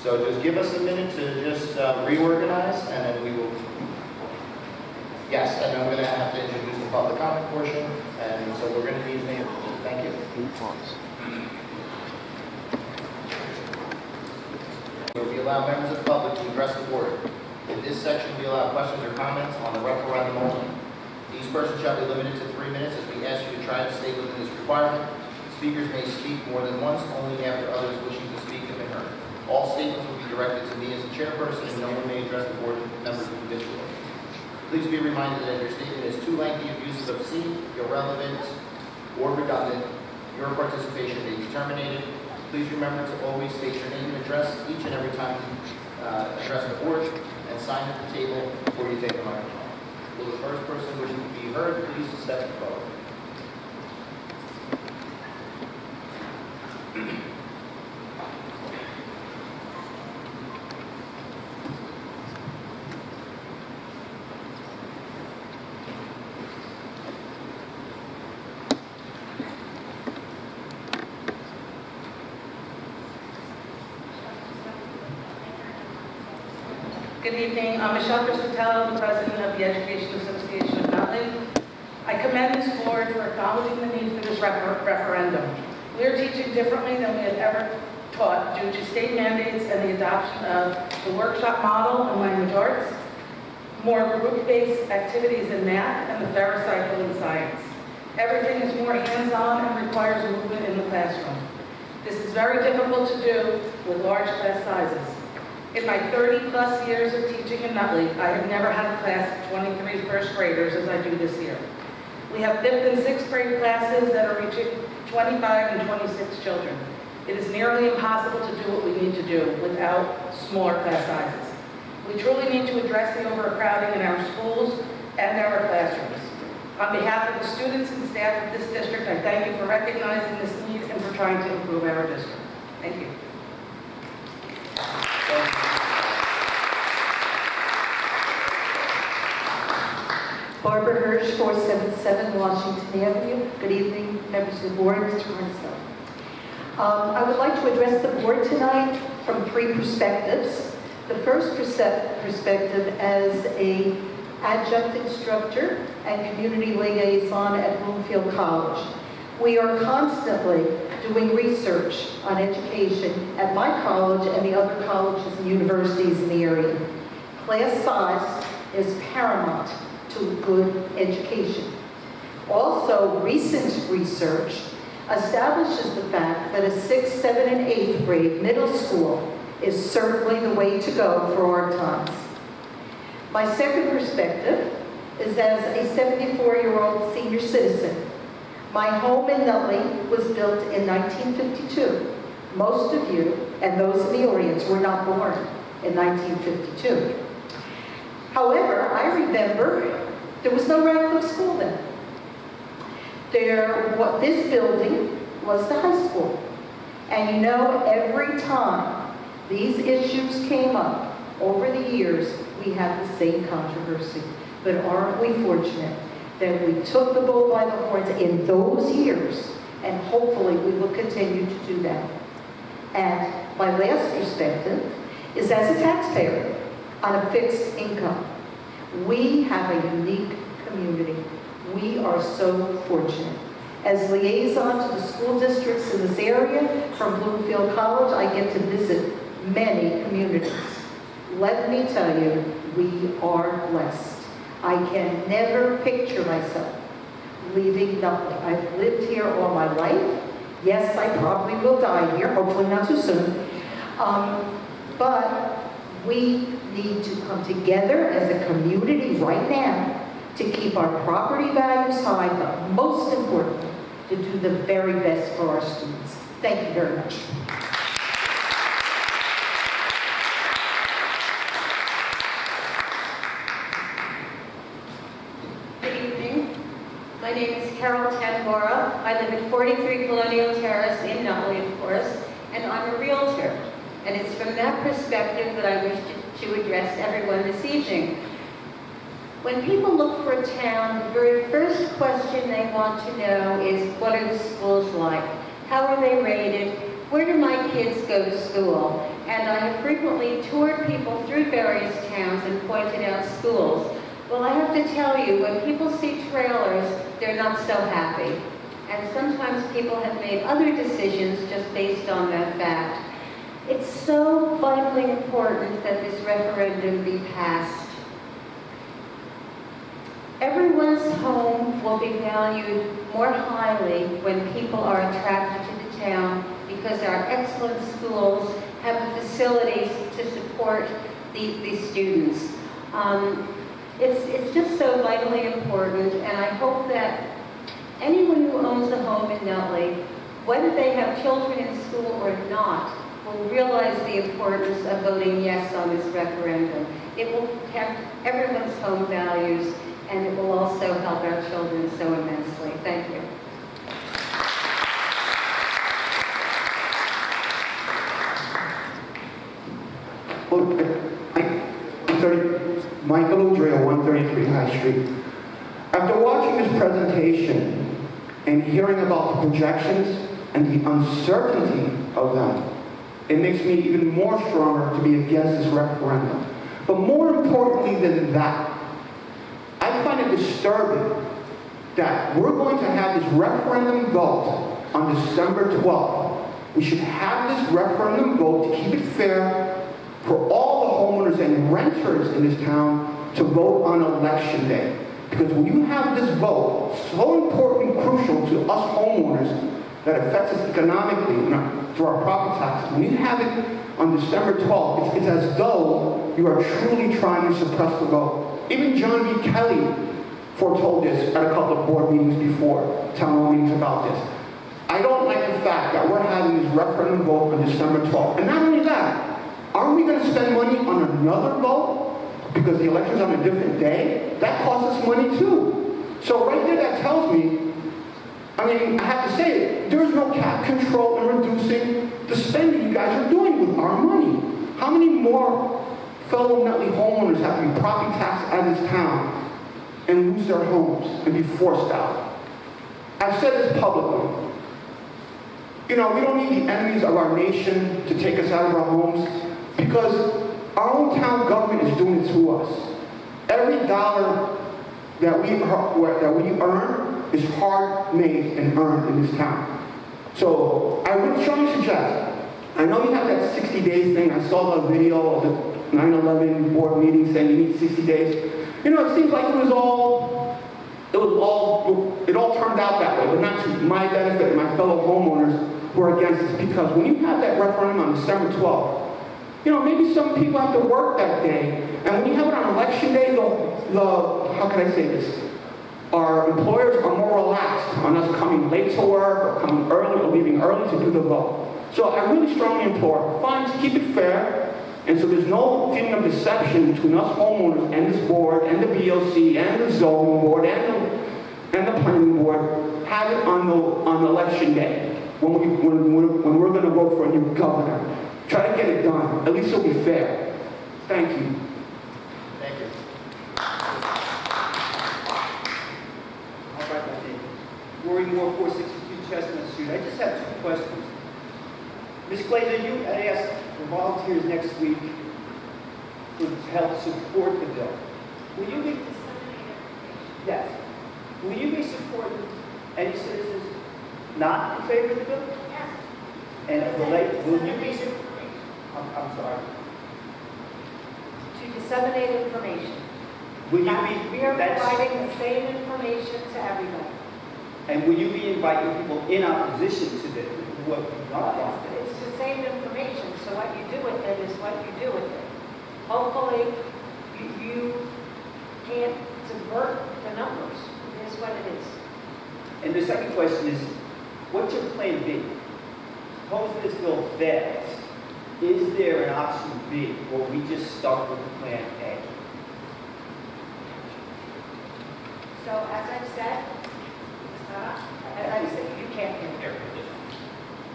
S1: So just give us a minute to just reorganize, and then we will. Yes, and I'm going to have to introduce the public comment portion, and so we're going to need names. Thank you. We allow members of the public to address the board. In this section, we allow questions or comments on the referendum only. These persons shall be limited to 3 minutes as we ask you to try to stay within this requirement. Speakers may speak more than once, only after others wishing to speak have been heard. All statements will be directed to me as the chairperson, and no one may address the board members individually. Please be reminded that if your statement is too lengthy, abusive, obscene, irrelevant, or redundant, your participation may be terminated. Please remember to always state your name and address each and every time you address the board, and sign at the table before you take the microphone. Will the first person wishing to be heard please step forward?
S12: Good evening. I'm Michelle Crispitello, the president of the Education Association of Nutley. I commend this board for acknowledging the need for this referendum. We are teaching differently than we have ever taught due to state mandates and the adoption of the workshop model in language arts, more group-based activities in math, and the Ferris cycle in science. Everything is more hands-on and requires movement in the classroom. This is very difficult to do with large class sizes. In my 30-plus years of teaching in Nutley, I have never had a class of 23 first graders as I do this year. We have 5th and 6th grade classes that are reaching 25 and 26 children. It is nearly impossible to do what we need to do without smaller class sizes. We truly need to address the overcrowding in our schools and our classrooms. On behalf of the students and staff of this district, I thank you for recognizing this need and for trying to improve our district. Thank you.
S13: Barbara Hirsch, 477 Washington Avenue. Good evening, members of the board, Mr. Cornerstone. I would like to address the board tonight from 3 perspectives. The first perspective as an adjunct instructor and community liaison at Bloomfield College. We are constantly doing research on education at my college and the other colleges and universities in the area. Class size is paramount to good education. Also, recent research establishes the fact that a 6th, 7th, and 8th grade middle school is certainly the way to go for our times. My second perspective is as a 74-year-old senior citizen. My home in Nutley was built in 1952. Most of you, and those in the audience, were not born in 1952. However, I remember there was no Radcliffe School then. This building was the high school. And you know, every time these issues came up over the years, we had the same controversy. But aren't we fortunate that we took the bull by the horns in those years, and hopefully we will continue to do that. And my last perspective is as a taxpayer on a fixed income. We have a unique community. We are so fortunate. As liaison to the school districts in this area from Bloomfield College, I get to visit many communities. Let me tell you, we are blessed. I can never picture myself leaving Nutley. I've lived here all my life. Yes, I probably will die here, hopefully not too soon. But we need to come together as a community right now to keep our property values high, but most importantly, to do the very best for our students. Thank you very much.
S14: My name is Carol Tambora. I live at 43 Colonial Terrace in Nutley, of course, and I'm a realtor. And it's from that perspective that I wish to address everyone this evening. When people look for a town, the very first question they want to know is, what are the schools like? How are they rated? Where do my kids go to school? And I have frequently toured people through various towns and pointed out schools. Well, I have to tell you, when people see trailers, they're not so happy. And sometimes people have made other decisions just based on that fact. It's so vitally important that this referendum be passed. Everyone's home will be valued more highly when people are attracted to the town because our excellent schools have the facilities to support the students. It's just so vitally important, and I hope that anyone who owns a home in Nutley whether they have children in school or not, will realize the importance of voting yes on this referendum. It will protect everyone's home values, and it will also help our children so immensely. Thank you.
S15: Michael Udrea, 133 High Street. After watching this presentation and hearing about the projections and the uncertainty of them, it makes me even more stronger to be against this referendum. But more importantly than that, I find it disturbing that we're going to have this referendum vote on December 12th. We should have this referendum vote to keep it fair for all the homeowners and renters in this town to vote on election day. Because when you have this vote, so important and crucial to us homeowners that affects us economically through our property taxes, when you have it on December 12th, it's as though you are truly trying to suppress the vote. Even John V. Kelly foretold this at a couple of board meetings before, town hall meetings about this. I don't like the fact that we're having this referendum vote on December 12th. And not only that, aren't we going to spend money on another vote because the election's on a different day? That costs us money too. So right there, that tells me, I mean, I have to say it, there is no cap control in reducing the spending you guys are doing with our money. How many more fellow Nutley homeowners have to be property taxed out of this town and lose their homes and be forced out? I've said this publicly. You know, we don't need the enemies of our nation to take us out of our homes, because our own town government is doing it to us. Every dollar that we earn is hard-made and earned in this town. So I would strongly suggest, I know you have that 60 days thing. I saw the video of the 9/11 board meeting saying you need 60 days. You know, it seems like it all turned out that way, but not to my benefit and my fellow homeowners who are against this. Because when you have that referendum on December 12th, you know, maybe some people have to work that day. And when you have it on election day, how can I say this? Our employers are more relaxed on us coming late to work or coming early or leaving early to do the vote. So I really strongly implore, fine, keep it fair. And so there's no feeling of deception between us homeowners and this board and the BOC and the zoning board and the planning board. Have it on election day when we're going to vote for a new governor. Try to get it done. At least it'll be fair. Thank you.
S1: Thank you.
S16: All right, my name. Rory Moore, 462 Chestnut Street. I just have two questions. Ms. Glazer, you had asked for volunteers next week to help support the bill. Will you be? Yes. Will you be supporting any citizens not in favor of the bill? Yes. And will you be? I'm sorry.
S9: To disseminate information.
S16: Will you be?
S9: We are providing the same information to everybody.
S16: And will you be inviting people in opposition to this?
S9: It's the same information, so what you do with it is what you do with it. Hopefully, you can't subvert the numbers. It is what it is.
S16: And the second question is, what's your plan B? Suppose this bill fails. Is there an option B, or we just start with plan A?
S9: So as I've said, you can't hear me.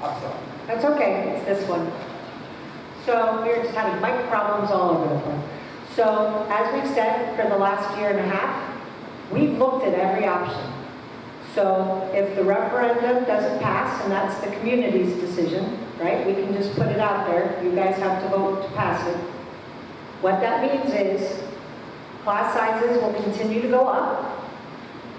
S16: I'm sorry.
S9: That's okay, it's this one. So we're just having mic problems all over the place. So as we've said for the last year and a half, we've looked at every option. So if the referendum doesn't pass, and that's the community's decision, right? We can just put it out there. You guys have to vote to pass it. What that means is class sizes will continue to go up.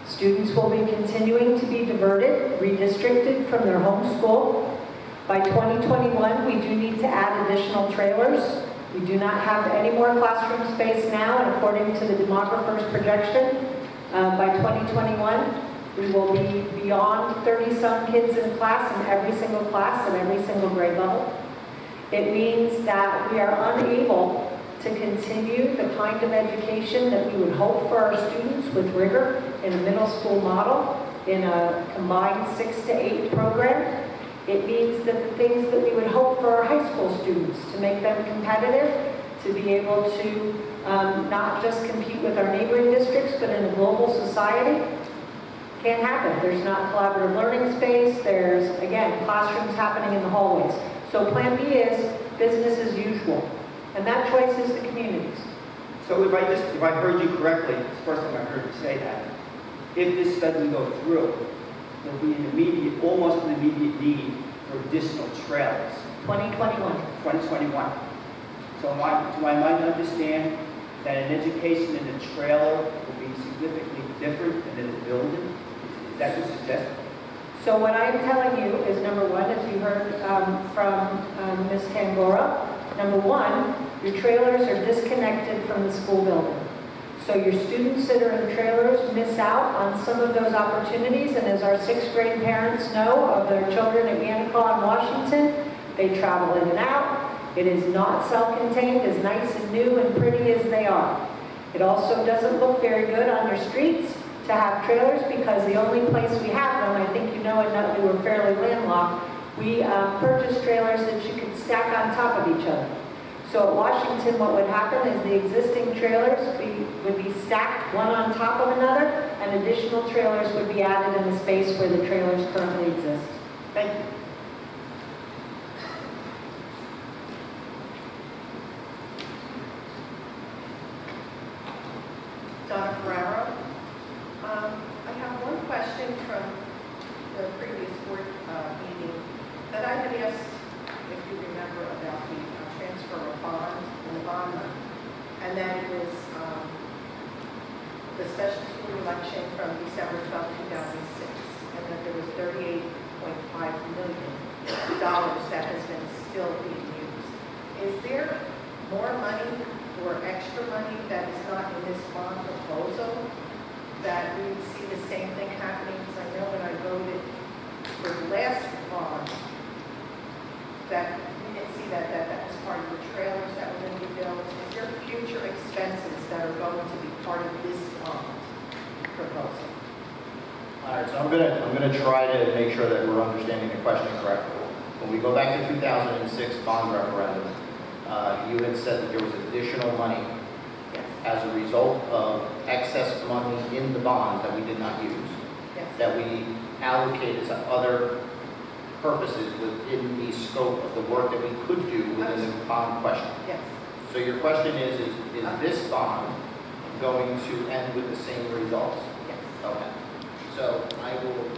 S9: Students will be continuing to be diverted, redistricted from their home school. By 2021, we do need to add additional trailers. We do not have any more classroom space now, and according to the demographer's projection, by 2021, we will be beyond 30-some kids in class in every single class and every single grade level. It means that we are unable to continue the kind of education that we would hope for our students with rigor in a middle school model, in a combined 6 to 8 program. It means that the things that we would hope for our high school students, to make them competitive, to be able to not just compete with our neighboring districts, but in a global society, can't happen. There's not collaborative learning space. There's, again, classrooms happening in the hallways. So Plan B is business as usual. And that choice is the community's.
S16: So if I heard you correctly, it's the first time I heard you say that, if this doesn't go through, there'll be almost an immediate need for additional trailers.
S9: 2021.
S16: 2021. So do I might understand that an education in a trailer will be significantly different than in a building? Is that what you suggest?
S9: So what I'm telling you is, number one, as you heard from Ms. Tangora, number one, your trailers are disconnected from the school building. So your students that are in trailers miss out on some of those opportunities, and as our 6th grade parents know of their children at Yannicka in Washington, they travel in and out. It is not self-contained, as nice and new and pretty as they are. It also doesn't look very good on your streets to have trailers, because the only place we have them, I think you know in Nutley we're fairly landlocked, we purchase trailers that you can stack on top of each other. So at Washington, what would happen is the existing trailers would be stacked one on top of another, and additional trailers would be added in the space where the trailers currently exist.
S16: Thank you.
S17: Donna Ferraro. I have one question from the previous board meeting that I had asked, if you remember, about the transfer of bond and the bond money. And that it was the special school election from December 12, 2006, and that there was $38.5 million that has been still being used. Is there more money or extra money that is not in this bond proposal that we would see the same thing happening? Because I know when I voted for the last bond, that we didn't see that was part of the trailers that were going to be built. Is there future expenses that are going to be part of this bond proposal?
S1: All right, so I'm gonna try to make sure that we're understanding the question correctly. When we go back to 2006 bond referendum, you had said that there was additional money as a result of excess money in the bonds that we did not use, that we allocated to other purposes within the scope of the work that we could do within the bond question.
S17: Yes.
S1: So your question is this bond going to end with the same results?
S17: Yes.
S1: Okay. So I will,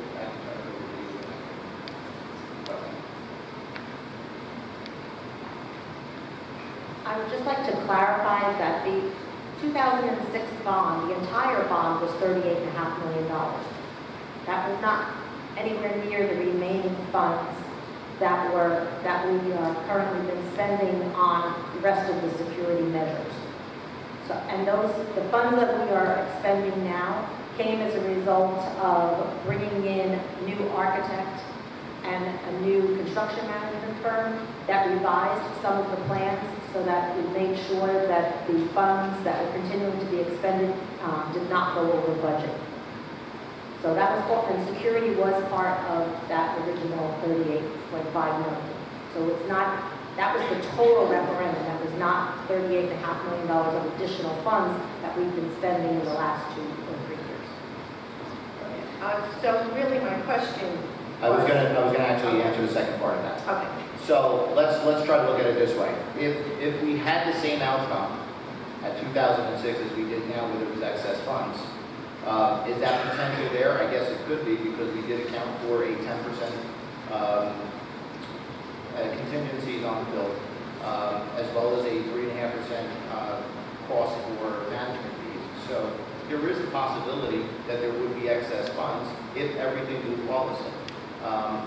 S18: I would just like to clarify that the 2006 bond, the entire bond was $38.5 million. That was not anywhere near the remaining funds that we currently been spending on the rest of the security measures. So, and the funds that we are expending now came as a result of bringing in a new architect and a new construction management firm that revised some of the plans so that we made sure that the funds that were continuing to be expended did not go over budget. So that was, and security was part of that original $38.5 million. So it's not, that was the total referendum. That was not $38.5 million of additional funds that we've been spending in the last 2 or 3 years.
S17: So really my question
S1: I was gonna actually answer the second part of that.
S17: Okay.
S1: So let's try to look at it this way. If we had the same outcome at 2006 as we did now, where there was excess funds, is that potential there? I guess it could be, because we did account for a 10% contingencies on the bill, as well as a 3.5% cost for management fees. So there is a possibility that there would be excess funds if everything moved flawlessly.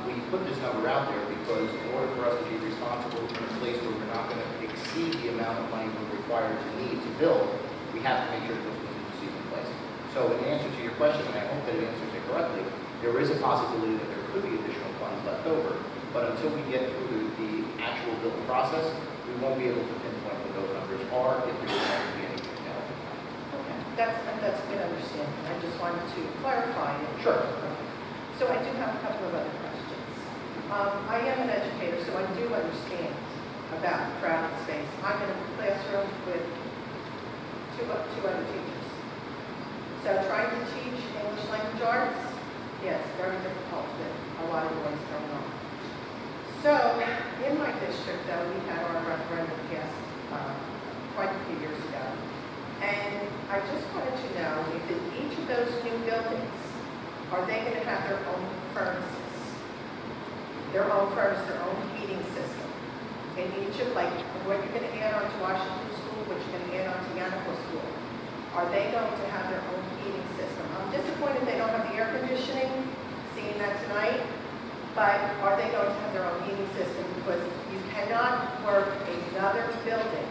S1: We put this number out there because in order for us to be responsible in a place where we're not going to exceed the amount of money we're required to need to build, we have to make sure that those contingencies in place. So in answer to your question, and I hope that it answers it correctly, there is a possibility that there could be additional funds left over, but until we get through the actual build process, we won't be able to pinpoint what those numbers are if there is going to be anything else.
S17: Okay, that's good understanding. I just wanted to clarify it.
S1: Sure.
S17: So I do have a couple of other questions. I am an educator, so I do understand about crowded space. I'm in a classroom with two other teachers. So trying to teach English language arts, yes, very difficult with a lot of noise going on. So in my district, though, we had our referendum passed quite a few years ago. And I just wanted to know if in each of those new buildings, are they going to have their own furnaces? Their own furnace, their own heating system. In each of, like, what you're going to add on to Washington School, what you're going to add on to Yanako School, are they going to have their own heating system? I'm disappointed they don't have the air conditioning, seeing that tonight, but are they going to have their own heating system? Because you cannot work another building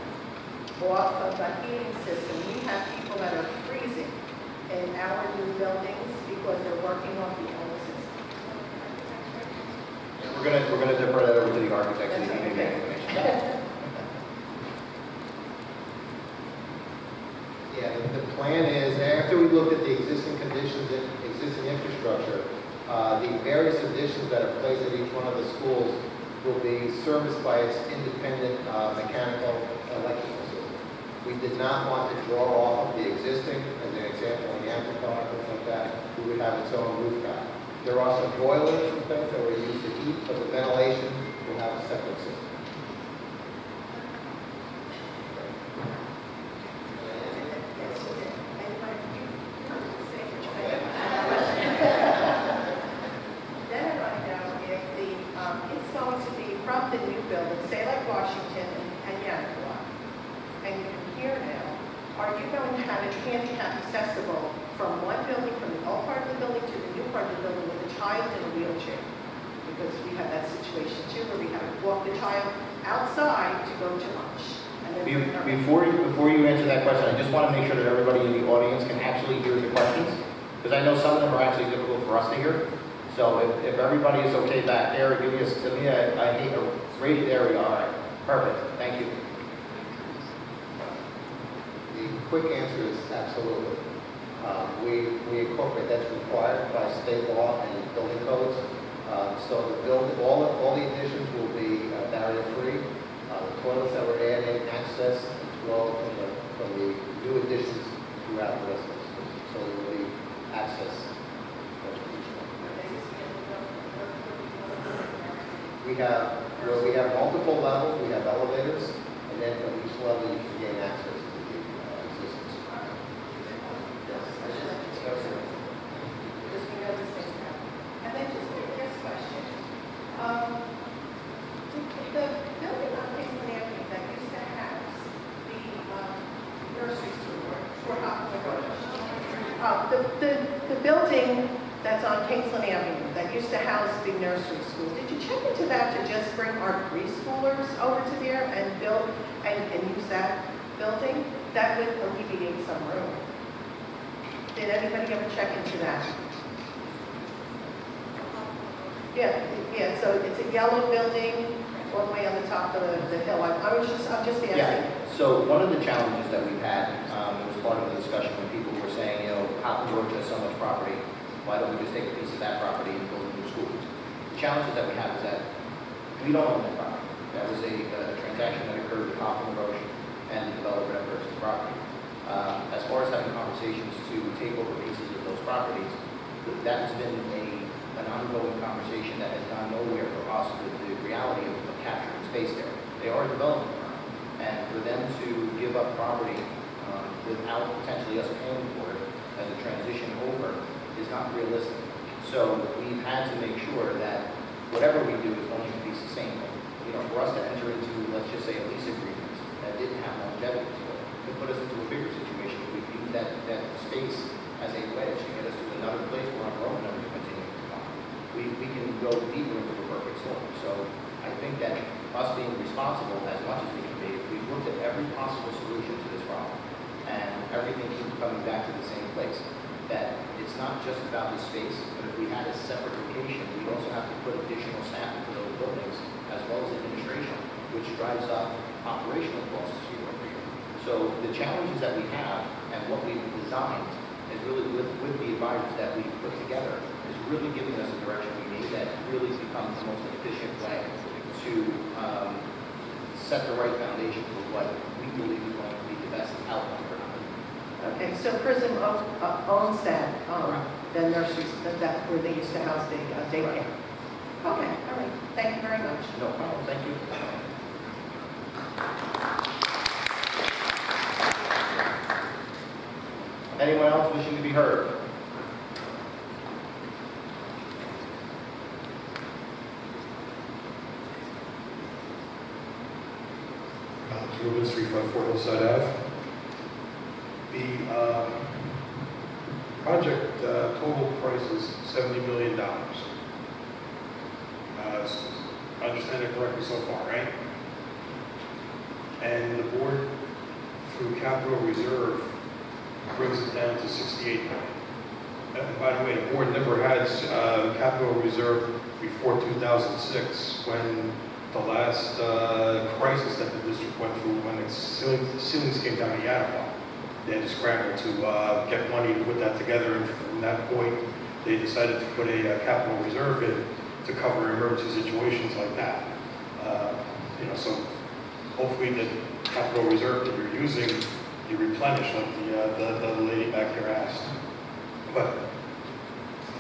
S17: off of a heating system. We have people that are freezing in our new buildings because they're working off the old system.
S1: We're gonna defer that over to the architects so you can give that information. Yeah, the plan is, after we looked at the existing conditions and existing infrastructure, the various additions that are placed at each one of the schools will be serviced by its independent mechanical electrical system. We did not want to draw off of the existing, as an example, in Amplify, things like that, we would have its own rooftop. There are some boilers and things that were used to heat, but the ventilation will have a separate system.
S17: Then I want to know if it's going to be from the new building, say like Washington and Yanako, and you can hear now, are you going to have it handicap accessible from one building, from the old part of the building to the new part of the building with a child in a wheelchair? Because we have that situation too, where we have to walk the child outside to go to lunch. And then
S1: Before you answer that question, I just want to make sure that everybody in the audience can actually hear the questions, because I know some of them are actually difficult for us to hear. So if everybody is okay back there, give me a rated area. All right, perfect. Thank you.
S19: The quick answer is absolutely. We incorporate, that's required by state law and building codes. So all the additions will be barrier-free. The toilets that we're adding, access and flow from the new additions throughout the rest of the school. So there will be access for each one. We have multiple levels. We have elevators, and then from each level you can gain access to the existing school.
S17: And then just the last question. The building on Kingsland Avenue that used to house the nursery school, the building that's on Kingsland Avenue that used to house the nursery school, did you check into that to just bring our preschoolers over to there and build and use that building? That would alleviate some room. Did anybody ever check into that? Yeah, so it's a yellow building all the way on the top of the hill. I'm just asking.
S1: Yeah, so one of the challenges that we've had, it was part of the discussion when people were saying, how can we work with so much property? Why don't we just take a piece of that property and build a new school? The challenges that we have is that we don't own that property. That was a transaction that occurred with Hoffman Roche and the developer that purchased the property. As far as having conversations to take over pieces of those properties, that has been an ongoing conversation that has gone nowhere for us with the reality of capturing space there. They are a development firm, and for them to give up property without potentially us paying for it as a transition over is not realistic. So we've had to make sure that whatever we do is going to be sustainable. For us to enter into, let's just say, a lease agreement that didn't have longevity to it, could put us into a bigger situation. We could use that space as a wedge to get us to another place where our growth numbers continue to come. We can go deeper into a perfect storm. So I think that us being responsible as much as we can be, we've looked at every possible solution to this problem, and everything keeps coming back to the same place. That it's not just about the space, but if we had a separate location, we also have to put additional staff into those buildings, as well as administration, which drives up operational costs year over year. So the challenges that we have and what we've designed is really with the advisors that we've put together is really giving us the direction we need. that really becomes the most efficient way to set the right foundation for what we believe is going to be the best outcome for them.
S17: Okay, so Prism owns that, the nurseries, that where they used to house the daycare. Okay, all right, thank you very much.
S1: No problem, thank you. Anyone else wishing to be heard?
S20: Ruben, 354 Hillside Ave. The project total price is $70 million. I understand it correctly so far, right? And the board, through capital reserve, brings it down to 68 million. And by the way, the board never had capital reserve before 2006, when the last crisis that the district went through, when the ceilings came down the attic. They had to scramble to get money to put that together, and from that point, they decided to put a capital reserve in to cover emergency situations like that. So hopefully the capital reserve that you're using, you replenish, like the lady back there asked. But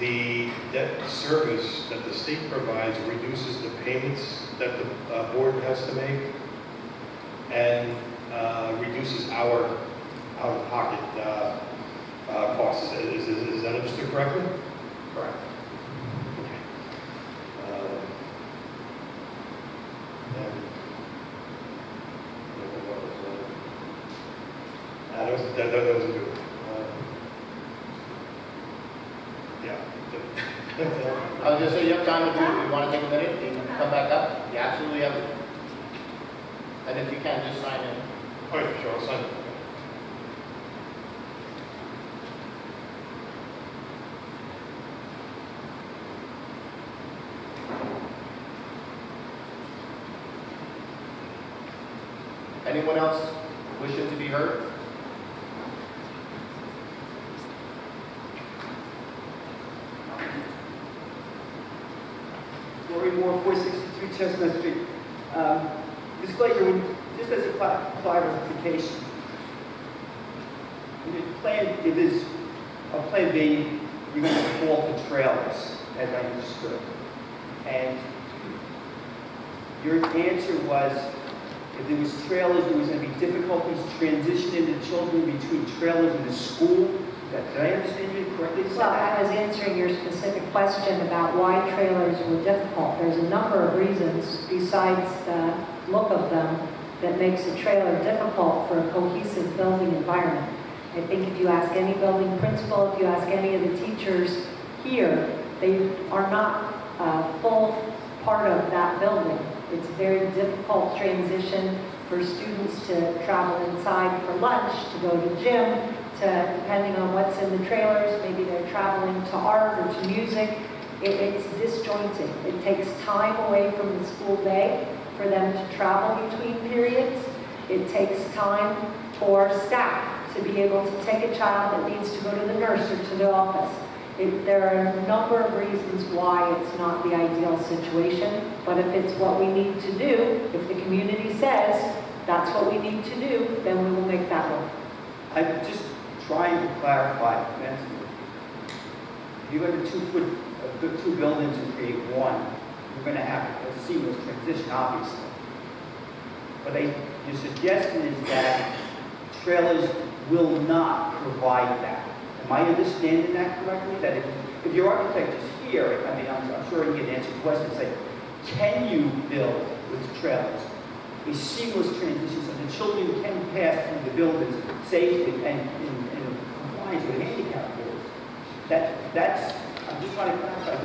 S20: the debt service that the state provides reduces the payments that the board has to make, and reduces our out-of-pocket costs. Is that understood correctly?
S1: Correct.
S20: That was good. Yeah.
S1: I was going to say, you have time to do it. You want to take a minute and come back up? You absolutely have it. And if you can, just sign in.
S20: Oh, yeah, sure, I'll sign it.
S1: Anyone else wishing to be heard?
S16: Lori Moore, 463 Chestnut Street. Ms. Glazer, just as a clarification, when you plan, if there's a plan B, you're going to default the trailers, as I understood. And your answer was, if there was trailers, there was going to be difficulties transitioning the children between trailers and the school. Did I understand you correctly?
S18: Well, I was answering your specific question about why trailers were difficult. There's a number of reasons besides the look of them that makes a trailer difficult for a cohesive building environment. I think if you ask any building principal, if you ask any of the teachers here, they are not a full part of that building. It's a very difficult transition for students to travel inside for lunch, to go to gym, to, depending on what's in the trailers, maybe they're traveling to art or to music. It's disjointed. It takes time away from the school day for them to travel between periods. It takes time for staff to be able to take a child that needs to go to the nurse or to the office. There are a number of reasons why it's not the ideal situation, but if it's what we need to do, if the community says that's what we need to do, then we will make that work.
S16: I'm just trying to clarify. If you're going to put two buildings and create one, you're going to have a seamless transition, obviously. But your suggestion is that trailers will not provide that. Am I understanding that correctly? That if your architect is here, I mean, I'm sure he can answer the question, say, can you build with trailers a seamless transition so the children can pass through the buildings safely and in compliance with handicap rules? That's, I'm just trying to clarify.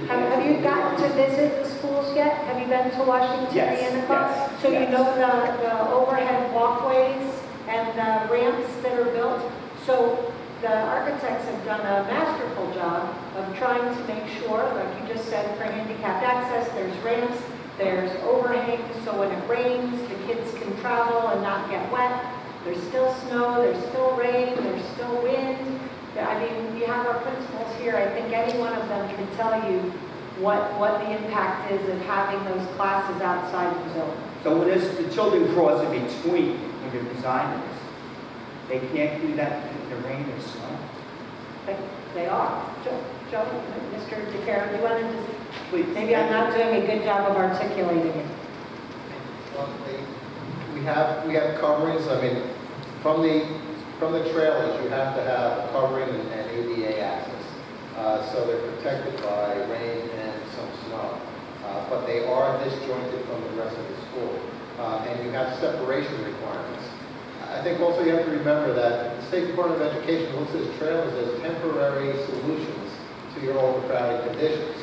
S18: Have you gotten to visit the schools yet? Have you been to Washington,
S16: Yes,
S18: yes. So
S16: yes.
S18: you know the overhead walkways and the ramps that are built? So the architects have done a masterful job of trying to make sure, like you just said, for handicapped access, there's ramps, there's overhangs, so when it rains, the kids can travel and not get wet. There's still snow, there's still rain, there's still wind. I mean, you have our principals here. I think any one of them can tell you what the impact is of having those classes outside the building.
S16: So when the children cross in between, when you're designing this, they can't do that in the rain or snow?
S18: They are. Joe, Mr. DeCaro, do you want to just,
S16: Please.
S18: maybe I'm not doing a good job of articulating it.
S19: Well, we have coverings. I mean, from the trailers, you have to have covering and ADA access. So they're protected by rain and some snow. But they are disjointed from the rest of the school. And you have separation requirements. I think also you have to remember that the State Department of Education looks at trailers as temporary solutions to your overcrowded conditions.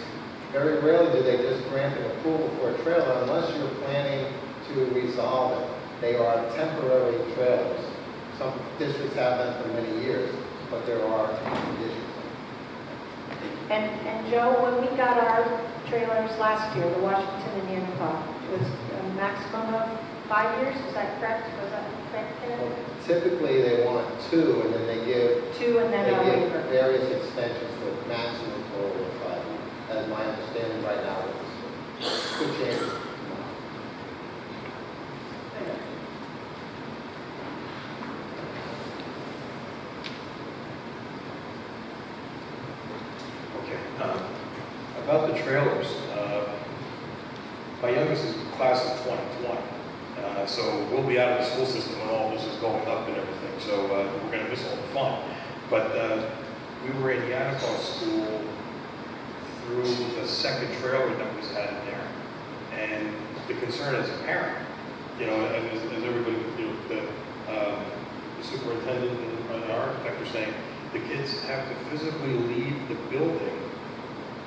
S19: Very rarely do they just grant an approval for a trailer unless you're planning to resolve it. They are temporary trailers. Some districts have them for many years, but there are conditions.
S18: And Joe, when we got our trailers last year, the Washington and Yanapah, it was a maximum of 5 years, is that correct? Was that correct, Kennedy?
S19: Typically, they want 2, and then they give
S18: 2 and then a
S19: they give
S18: waiver.
S19: various extensions for maximum total of 5 years. That's my understanding right now. Could change.
S20: Okay. About the trailers, my youngest is class of 2020. So we'll be out of the school system when all this is going up and everything. So we're going to miss all the fun. But we were in Yanapah school through the second trailer that was added there. And the concern as a parent, you know, as everybody, you know, the superintendent and the architect are saying, the kids have to physically leave the building,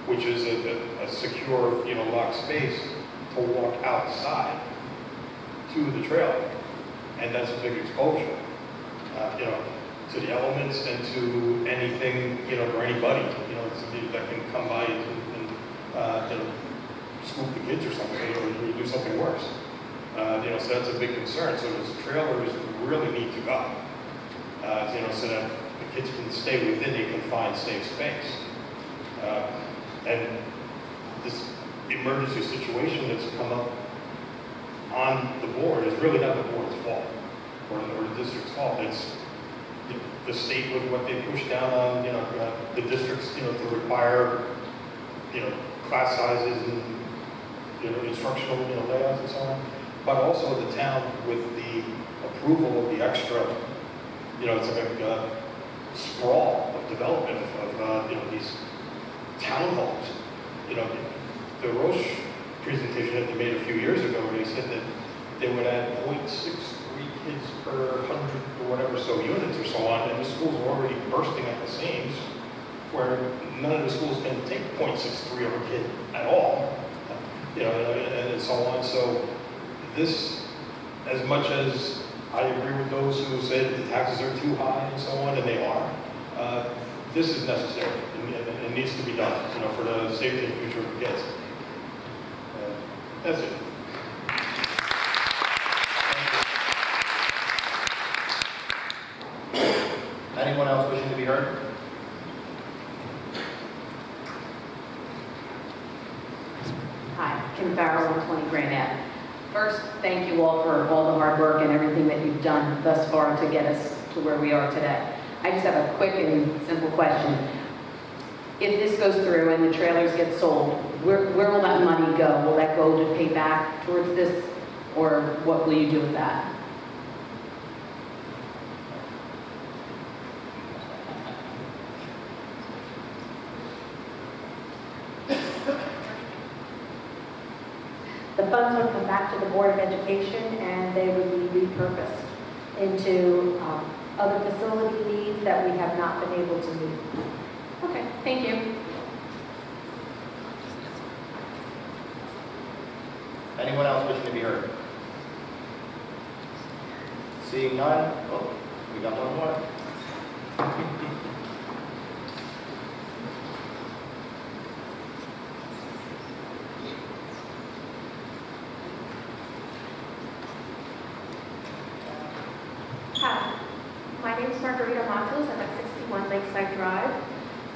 S20: which is a secure, you know, locked space, to walk outside to the trailer. And that's a big exposure, you know, to the elements and to anything, you know, or anybody, you know, that can come by and you know, scoop the kids or something, or do something worse. You know, so that's a big concern. So those trailers really need to go, you know, so that the kids can stay within a confined, safe space. And this emergency situation that's come up on the board is really not the board's fault or the district's fault. It's the state with what they push down on, you know, the districts, you know, to require, you know, class sizes and, you know, instructional, you know, layouts and so on. But also the town with the approval of the extra, you know, it's like a sprawl of development of you know, these townhomes. You know, the Roche presentation that they made a few years ago, where they said that they would add 0.63 kids per 100 or whatever so units or so on, and the schools are already bursting at the seams, where none of the schools can take 0.63 of a kid at all, you know, and so on. So this, as much as I agree with those who say that the taxes are too high and so on, and they are, this is necessary, and it needs to be done, you know, for the safety and future of the kids. That's it.
S1: Anyone else wishing to be heard?
S21: Hi, Kim Farrell, 120 Grand Ave. First, thank you all for all the hard work and everything that you've done thus far to get us to where we are today. I just have a quick and simple question. If this goes through and the trailers get sold, where will that money go? Will that go to pay back towards this, or what will you do with that?
S18: The funds would come back to the Board of Education and they would be repurposed into other facility needs that we have not been able to meet.
S21: Okay, thank you.
S1: Anyone else wishing to be heard? Seeing none, oh, we got one more.
S22: Hi, my name is Margarita Matos. I'm at 61 Lakeside Drive.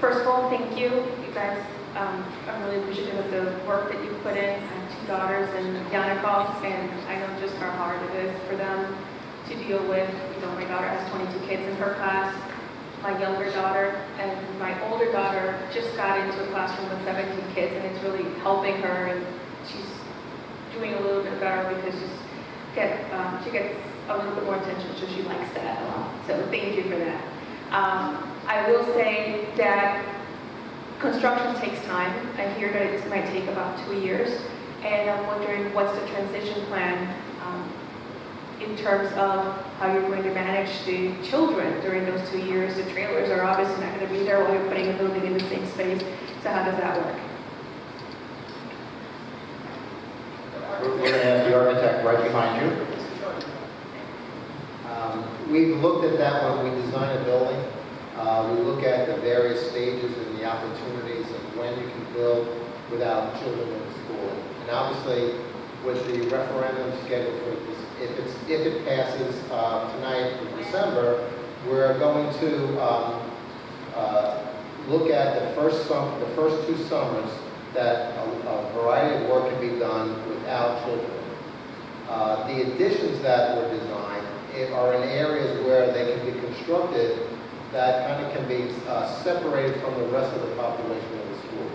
S2: First of all, thank you. You guys, I'm really appreciative of the work that you've put in. I have two daughters and Yannick, and I know just how hard it is for them to deal with. You know, my daughter has 22 kids in her class, my younger daughter, and my older daughter just got into a classroom with 17 kids, and it's really helping her, and she's doing a little bit better because she gets a little bit more attention, so she likes that a lot. So thank you for that. I will say that construction takes time. I hear that it might take about 2 years, and I'm wondering what's the transition plan in terms of how you're going to manage the children during those 2 years. The trailers are obviously not going to be there while you're putting a building in the same space. So how does that work?
S1: We're going to ask the architect right behind you.
S19: We've looked at that when we design a building. We look at the various stages and the opportunities of when you can build without children in the school. And obviously, with the referendum scheduled for this, if it passes tonight in December, we're going to look at the first 2 summers that a variety of work can be done without children. The additions that were designed are in areas where they can be constructed that kind of can be separated from the rest of the population of the school.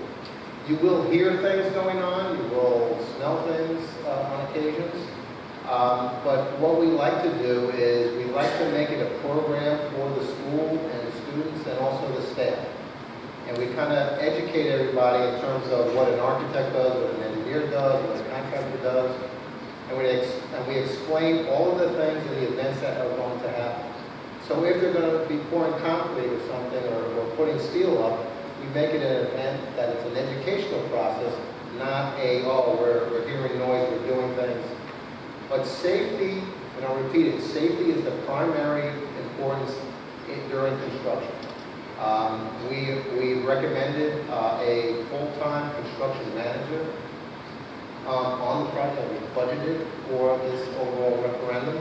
S19: You will hear things going on, you will smell things on occasions, but what we like to do is we like to make it a program for the school and the students and also the staff. And we kind of educate everybody in terms of what an architect does, what an engineer does, what a contractor does, and we explain all of the things and the events that are going to happen. So if they're going to be pouring concrete or something, or putting steel up, we make it an event that it's an educational process, not we're hearing noise, we're doing things. But safety, and I'll repeat it, safety is the primary importance during construction. We recommended a full-time construction manager on the project. We budgeted for this overall referendum.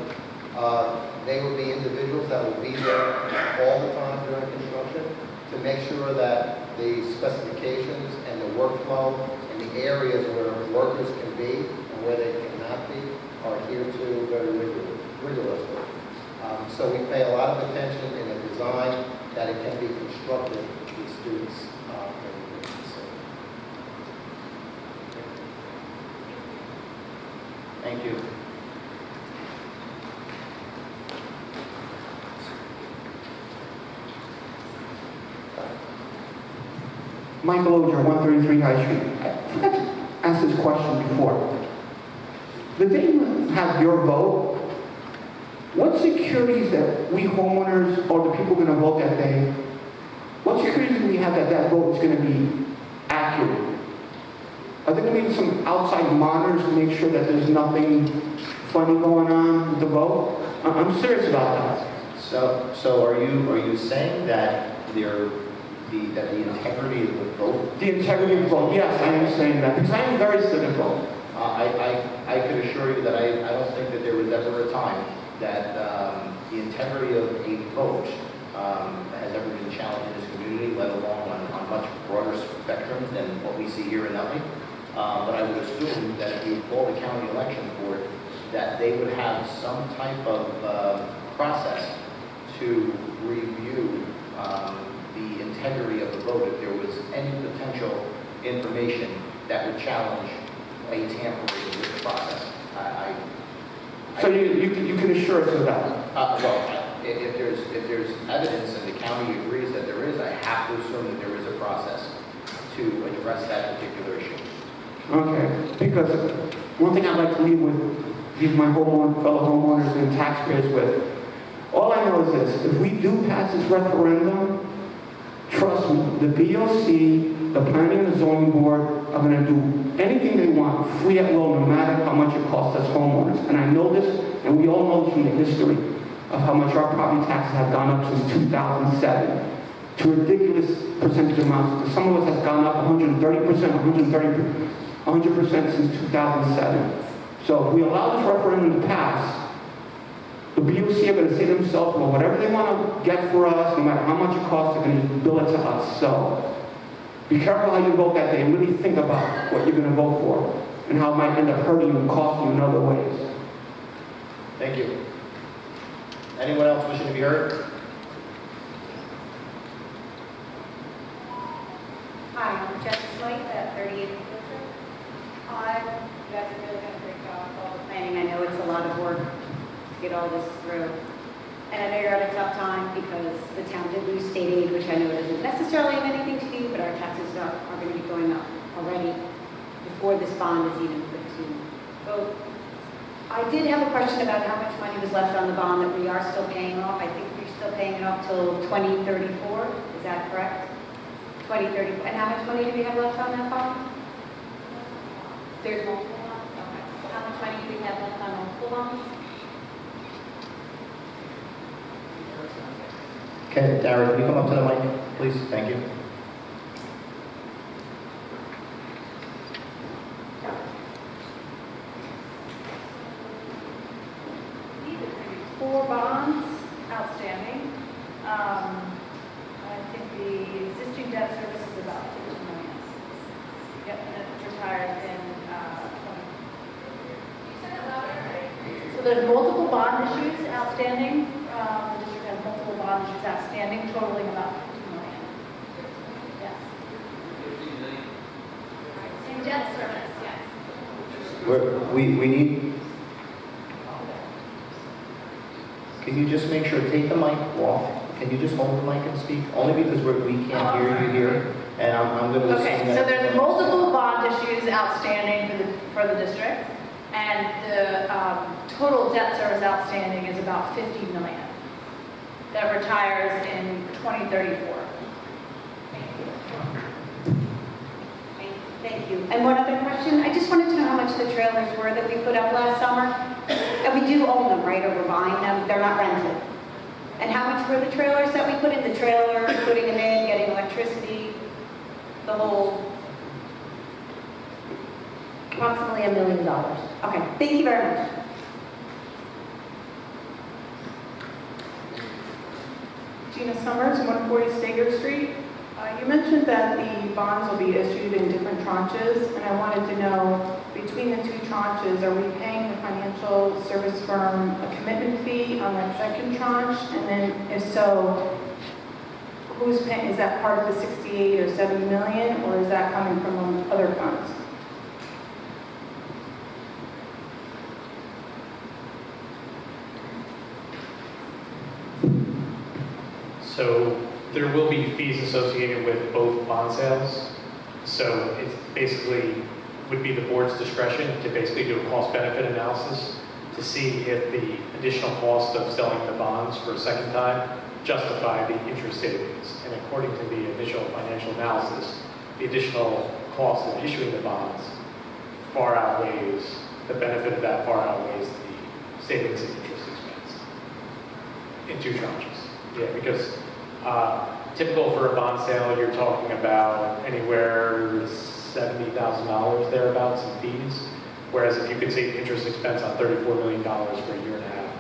S19: They will be individuals that will be there all the time during construction to make sure that the specifications and the workflow and the areas where workers can be and where they cannot be are adhered to very rigorously. So we pay a lot of attention in the design that it can be constructed with students.
S1: Thank you.
S15: Michael Oger, 133 High Street. I forgot to ask this question before. The day you have your vote, what securities that we homeowners or the people going to vote that day, what securities do we have that that vote is going to be accurate? Are there going to be some outside monitors to make sure that there's nothing funny going on with the vote? I'm serious about that.
S1: So are you saying that the integrity of the vote?
S15: The integrity of the vote, yes, I am saying that, because I am very cynical.
S1: I could assure you that I don't think that there was ever a time that the integrity of a vote has ever been challenged in this community, let alone on much broader spectrums than what we see here in Nutley. But I would assume that if you call the county election board, that they would have some type of process to review the integrity of the vote if there was any potential information that would challenge a tampering with the process.
S15: So you can assure us of that?
S1: Well, if there's evidence and the county agrees that there is, I have to assume that there is a process to address that particular issue.
S15: Okay, because one thing I'd like to leave my fellow homeowners and taxpayers with, all I know is this: if we do pass this referendum, trust me, the BOC, the Planning and the Zoning Board are going to do anything they want, free at will, no matter how much it costs us homeowners. And I know this, and we all know this from the history of how much our property taxes have gone up since 2007 to ridiculous percentage amounts. Some of us have gone up 130%, 100% since 2007. So if we allow this referendum to pass, the BOC are going to say to themselves, well, whatever they want to get for us, no matter how much it costs, they're going to just bill it to us. So be careful how you vote that day and really think about what you're going to vote for and how it might end up hurting you and costing you in other ways.
S1: Thank you. Anyone else wishing to be heard?
S3: Hi, I'm Jessica Smythe at 38 Filter. You guys are really doing a great job with all the planning. I know it's a lot of work to get all this through. And I know you're at a tough time because the town did lose state aid, which I know doesn't necessarily have anything to do, but our taxes are going to be going up already before this bond is even put to vote. I did have a question about how much money was left on the bond that we are still paying off. I think we're still paying it off till 2034. Is that correct? 2034. And how much money do we have left on that bond? There's multiple bonds? Okay. How much money do we have left on multiple bonds?
S1: Okay, Dara, can you come up to the mic, please? Thank you.
S11: Four bonds outstanding. I think the existing debt service is about $50 million. Yep, and it retires in 20. So there's multiple bond issues outstanding. The district has multiple bond issues outstanding, totaling about $50 million. Yes. $50 million. In debt service, yes.
S1: We need... Can you just make sure, take the mic off? Can you just hold the mic and speak? Only because we can't hear you here, and I'm going to listen.
S11: Okay, so there's multiple bond issues outstanding for the district, and the total debt service outstanding is about $50 million that retires in 2034.
S3: Thank you. And one other question, I just wanted to know how much the trailers were that we put up last summer. And we do own them, right, or we're buying them, they're not rented. And how much were the trailers that we put in the trailer, putting them in, getting electricity, the whole?
S18: Approximately $1 million.
S3: Okay, thank you very much.
S11: Gina Summers, 140 Stager Street. You mentioned that the bonds will be issued in different tranches, and I wanted to know, between the two tranches, are we paying the financial service firm a commitment fee on that second tranche? And then, if so, who's paying? Is that part of the 68 or 70 million, or is that coming from other funds?
S10: So there will be fees associated with both bond sales. So it basically would be the board's discretion to basically do a cost-benefit analysis to see if the additional cost of selling the bonds for a second time justify the interest savings. And according to the initial financial analysis, the additional cost of issuing the bonds far outweighs, the benefit of that far outweighs the savings and interest expense in two tranches. Yeah, because typical for a bond sale, you're talking about anywhere $70,000 thereabouts in fees. Whereas if you could save interest expense on $34 million for a year and a half,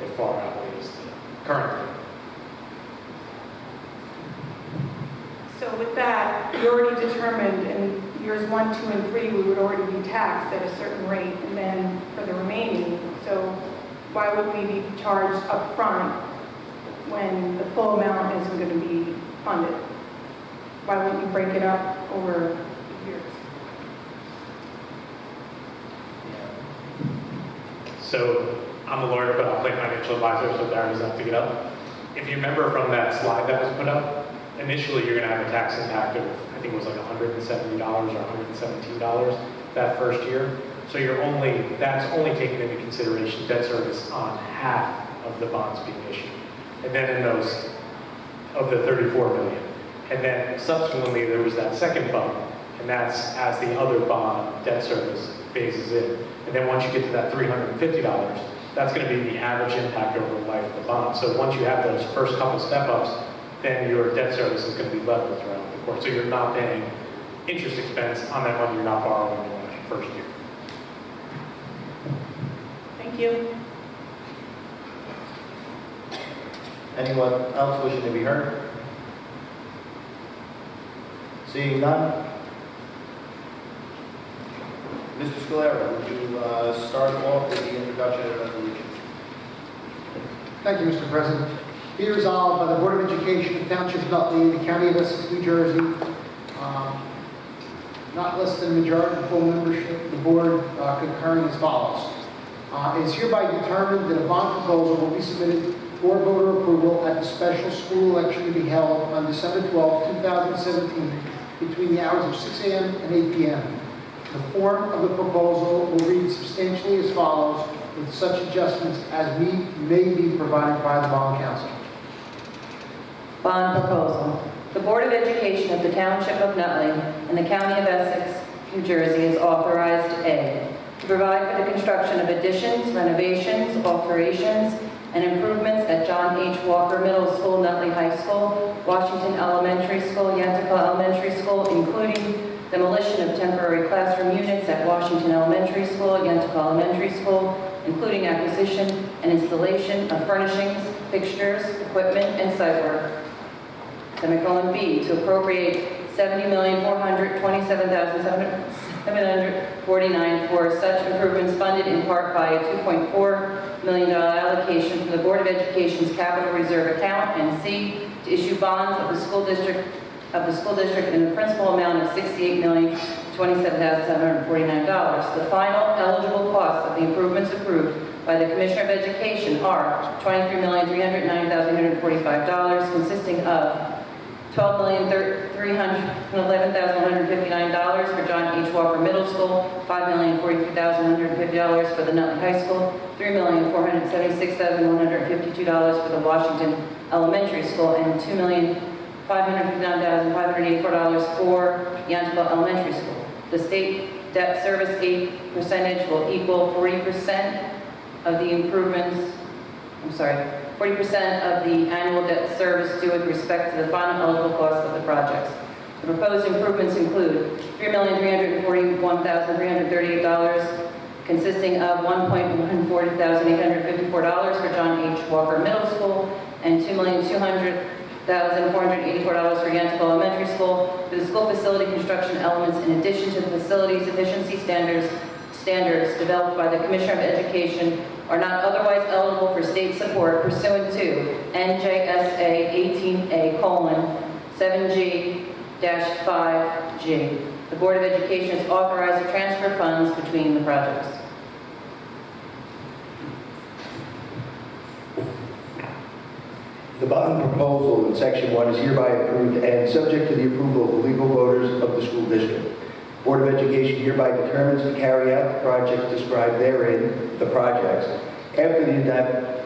S10: it far outweighs the current.
S11: So with that, we already determined in years 1, 2, and 3, we would already be taxed at a certain rate, and then for the remaining, so why would we be charged up front when the full amount isn't going to be funded? Why wouldn't you break it up over years?
S10: So I'm a lawyer, but I'll play financial advisor, so Darren doesn't have to get up. If you remember from that slide that was put up, initially you're going to have a tax impact of, I think it was like $170 or $117 that first year. So that's only taken into consideration debt service on half of the bonds being issued. And then in those, of the 34 million. And then subsequently there was that second bump, and that's as the other bond debt service phases in. And then once you get to that $350, that's going to be the average impact over the life of the bond. So once you have those first couple step-ups, then your debt service is going to be level throughout the course. So you're not paying interest expense on that money you're not borrowing in the first year.
S11: Thank you.
S1: Anyone else wishing to be heard? Seeing none? Mr. Scalera, would you start off with the introduction of the resolution?
S4: Thank you, Mr. President. Be resolved by the Board of Education of Township of Nutley, the County of Essex, New Jersey, not less than a majority of full membership, the board concurring as follows. It is hereby determined that a bond proposal will be submitted for voter approval at the special school election to be held on December 12, 2017, between the hours of 6 a.m. and 8 p.m. The form of the proposal will read substantially as follows, with such adjustments as may be provided by the bond council.
S21: Bond proposal. The Board of Education of the Township of Nutley and the County of Essex, New Jersey is authorized A, to provide for the construction of additions, renovations, alterations, and improvements at John H. Walker Middle School, Nutley High School, Washington Elementary School, Yantico Elementary School, including demolition of temporary classroom units at Washington Elementary School, Yantico Elementary School, including acquisition and installation of furnishings, fixtures, equipment, and site work. Semicolon B, to appropriate $70,427,749 for such improvements funded in part by a $2.4 million allocation from the Board of Education's Capital Reserve account, and C, to issue bonds of the school district in the principal amount of $68,027,749. The final eligible costs of the improvements approved by the Commissioner of Education are $23,390,145, consisting of $12,311,159 for John H. Walker Middle School, $5,043,150 for the Nutley High School, $3,476,152 for the Washington Elementary School, and $2,559,584 for Yantico Elementary School. The state debt service aid percentage will equal 40% of the improvements, 40% of the annual debt service due with respect to the final eligible cost of the projects. The proposed improvements include $3,341,338, consisting of $1,140,854 for John H. Walker Middle School and $2,200,484 for Yantico Elementary School for the school facility construction elements, in addition to the facilities efficiency standards developed by the Commissioner of Education, are not otherwise eligible for state support pursuant to NJSA 18A:7G-5G. The Board of Education is authorized to transfer funds between the projects.
S16: The bond proposal in Section 1 is hereby approved and subject to the approval of the legal voters of the school district. Board of Education hereby determines to carry out the projects described therein, the projects. After the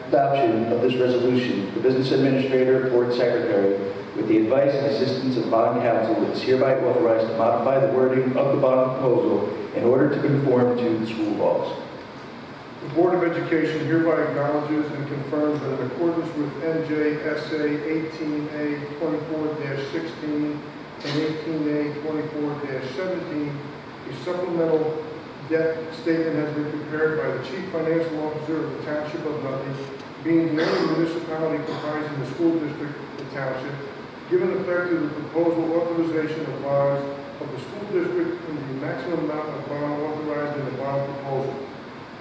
S16: adoption of this resolution, the business administrator, board secretary, with the advice and assistance of bond counsel, is hereby authorized to modify the wording of the bond proposal in order to conform to the school laws.
S20: The Board of Education hereby acknowledges and confirms that in accordance with NJSA 18A:24-16 and 18A:24-17, a supplemental debt statement has been prepared by the Chief Financial Officer of the Township of Nutley, being the only municipality comprising the school district, the township, given effect to the proposal authorization of bonds of the school district in the maximum amount of bond authorized in the bond proposal.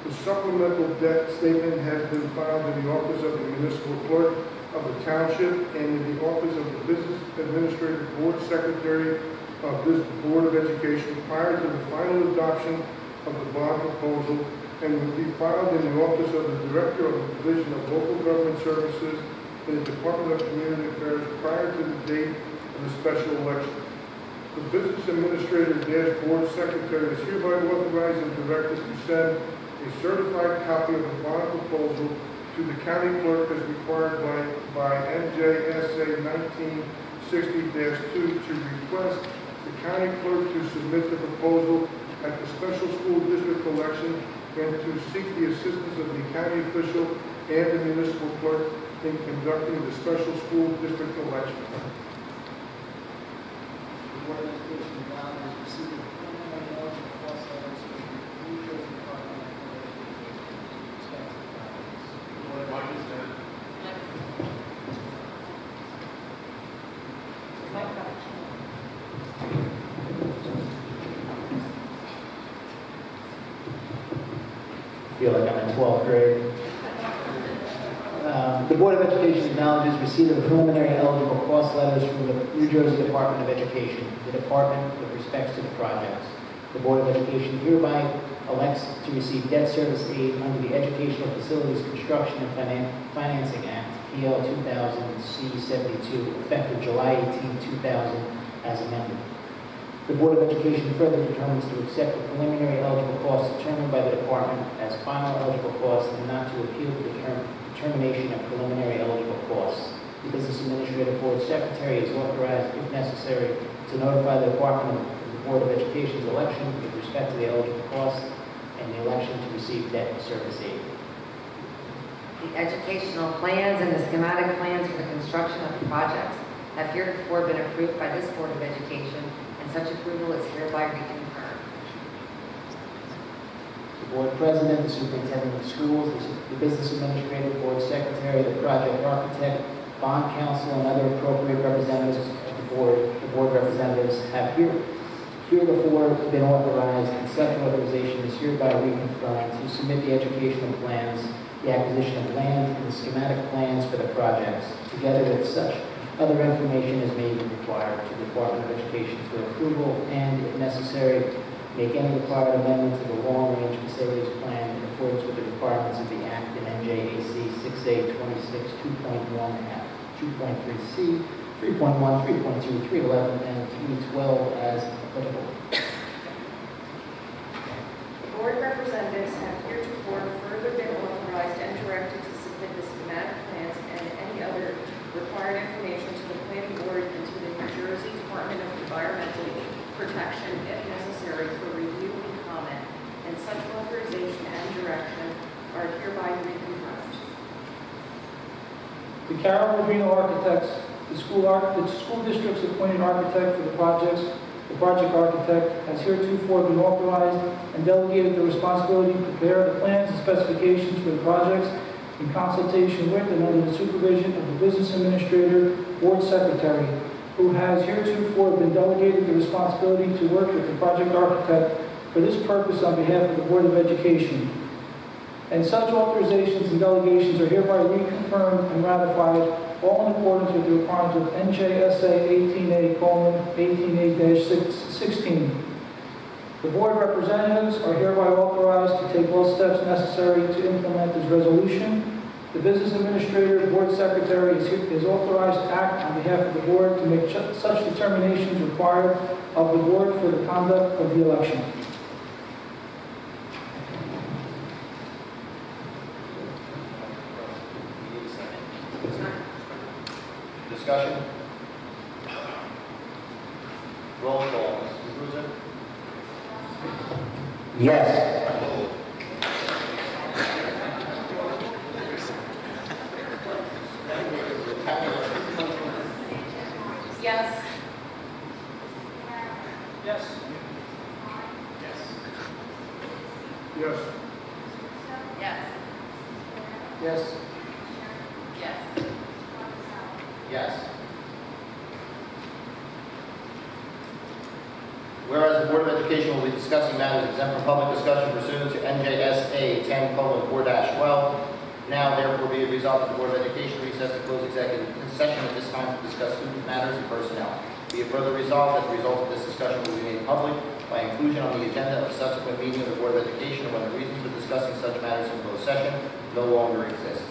S20: The supplemental debt statement has been filed in the office of the municipal clerk of the township and in the office of the business administrative board secretary of this Board of Education prior to the final adoption of the bond proposal, and will be filed in the office of the director of the Division of Local Government Services in the Department of Community Affairs prior to the date of the special election. The business administrator board secretary is hereby authorized and directed to send a certified copy of the bond proposal to the county clerk as required by NJSA 1960-2 to request the county clerk to submit the proposal at the special school district election and to seek the assistance of the county official and the municipal clerk in conducting the special school district election.
S4: feel like I'm in 12th grade. The Board of Education acknowledges receipt of preliminary eligible cost letters from the New Jersey Department of Education, the department with respects to the projects. The Board of Education hereby elects to receive debt service aid under the Educational Facilities Construction and Financing Act, PL 2000 C-72, effective July 18, 2000, as amended. The Board of Education further determines to accept the preliminary eligible costs determined by the department as final eligible costs and not to appeal the determination of preliminary eligible costs. The Business Administrative Board Secretary is authorized, if necessary, to notify the Department of the Board of Education's election with respect to the eligible costs and the election to receive debt service aid.
S5: The educational plans and the schematic plans for the construction of the projects have heretofore been approved by this Board of Education, and such approval is hereby reconfirmed.
S4: The Board President, the Superintendent of Schools, the Business Administrative Board Secretary, the Project Architect, Bond Counsel, and other appropriate representatives of the Board representatives have heretofore been authorized, and such authorization is hereby reconfirmed to submit the educational plans, the acquisition of land, and the schematic plans for the projects, together with such other information as may be required to the Department of Education for approval, and, if necessary, make any required amendment to the long-range facilities plan in accordance with the requirements of the Act and NJAC 6A26 2.1F, 2.3C, 3.1, 3.2, 311, and 312 as applicable.
S22: The Board representatives have heretofore further been authorized and directed to submit the schematic plans and any other required information to the Planning Board and to the New Jersey Department of Environmental Protection, if necessary, for review and comment, and such authorization and direction are hereby reconfirmed.
S23: The Carroll Rubino Architects, the school district's appointed architect for the projects, the project architect has heretofore been authorized and delegated the responsibility to prepare the plans and specifications for the projects in consultation with and under the supervision of the Business Administrator, Board Secretary, who has heretofore been delegated the responsibility to work with the project architect for this purpose on behalf of the Board of Education. And such authorizations and delegations are hereby reconfirmed and ratified, all in accordance with the requirements of NJSA 18A:18A-16. The Board representatives are hereby authorized to take all steps necessary to implement this resolution. The Business Administrator, Board Secretary is authorized to act on behalf of the Board to make such determinations required of the Board for the conduct of the election.
S1: Discussion? Roll call. Mr. Cruiser?
S4: Yes.
S22: Yes.
S23: Yes. Yes.
S22: Yes.
S4: Yes.
S22: Yes.
S1: Yes. Whereas the Board of Education will be discussing matters exempt from public discussion pursuant to NJSA 10:4-12, now therefore be it resolved that the Board of Education recess to close executive session at this time to discuss student matters and personnel. Be it further resolved that the result of this discussion will be made public by inclusion on the agenda of subsequent meeting of the Board of Education, and when the reasons for discussing such matters in closed session no longer exist.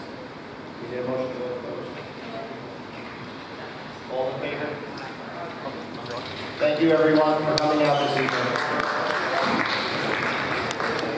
S1: Is there a motion to go to closed? All in favor? Thank you, everyone, for coming out this evening.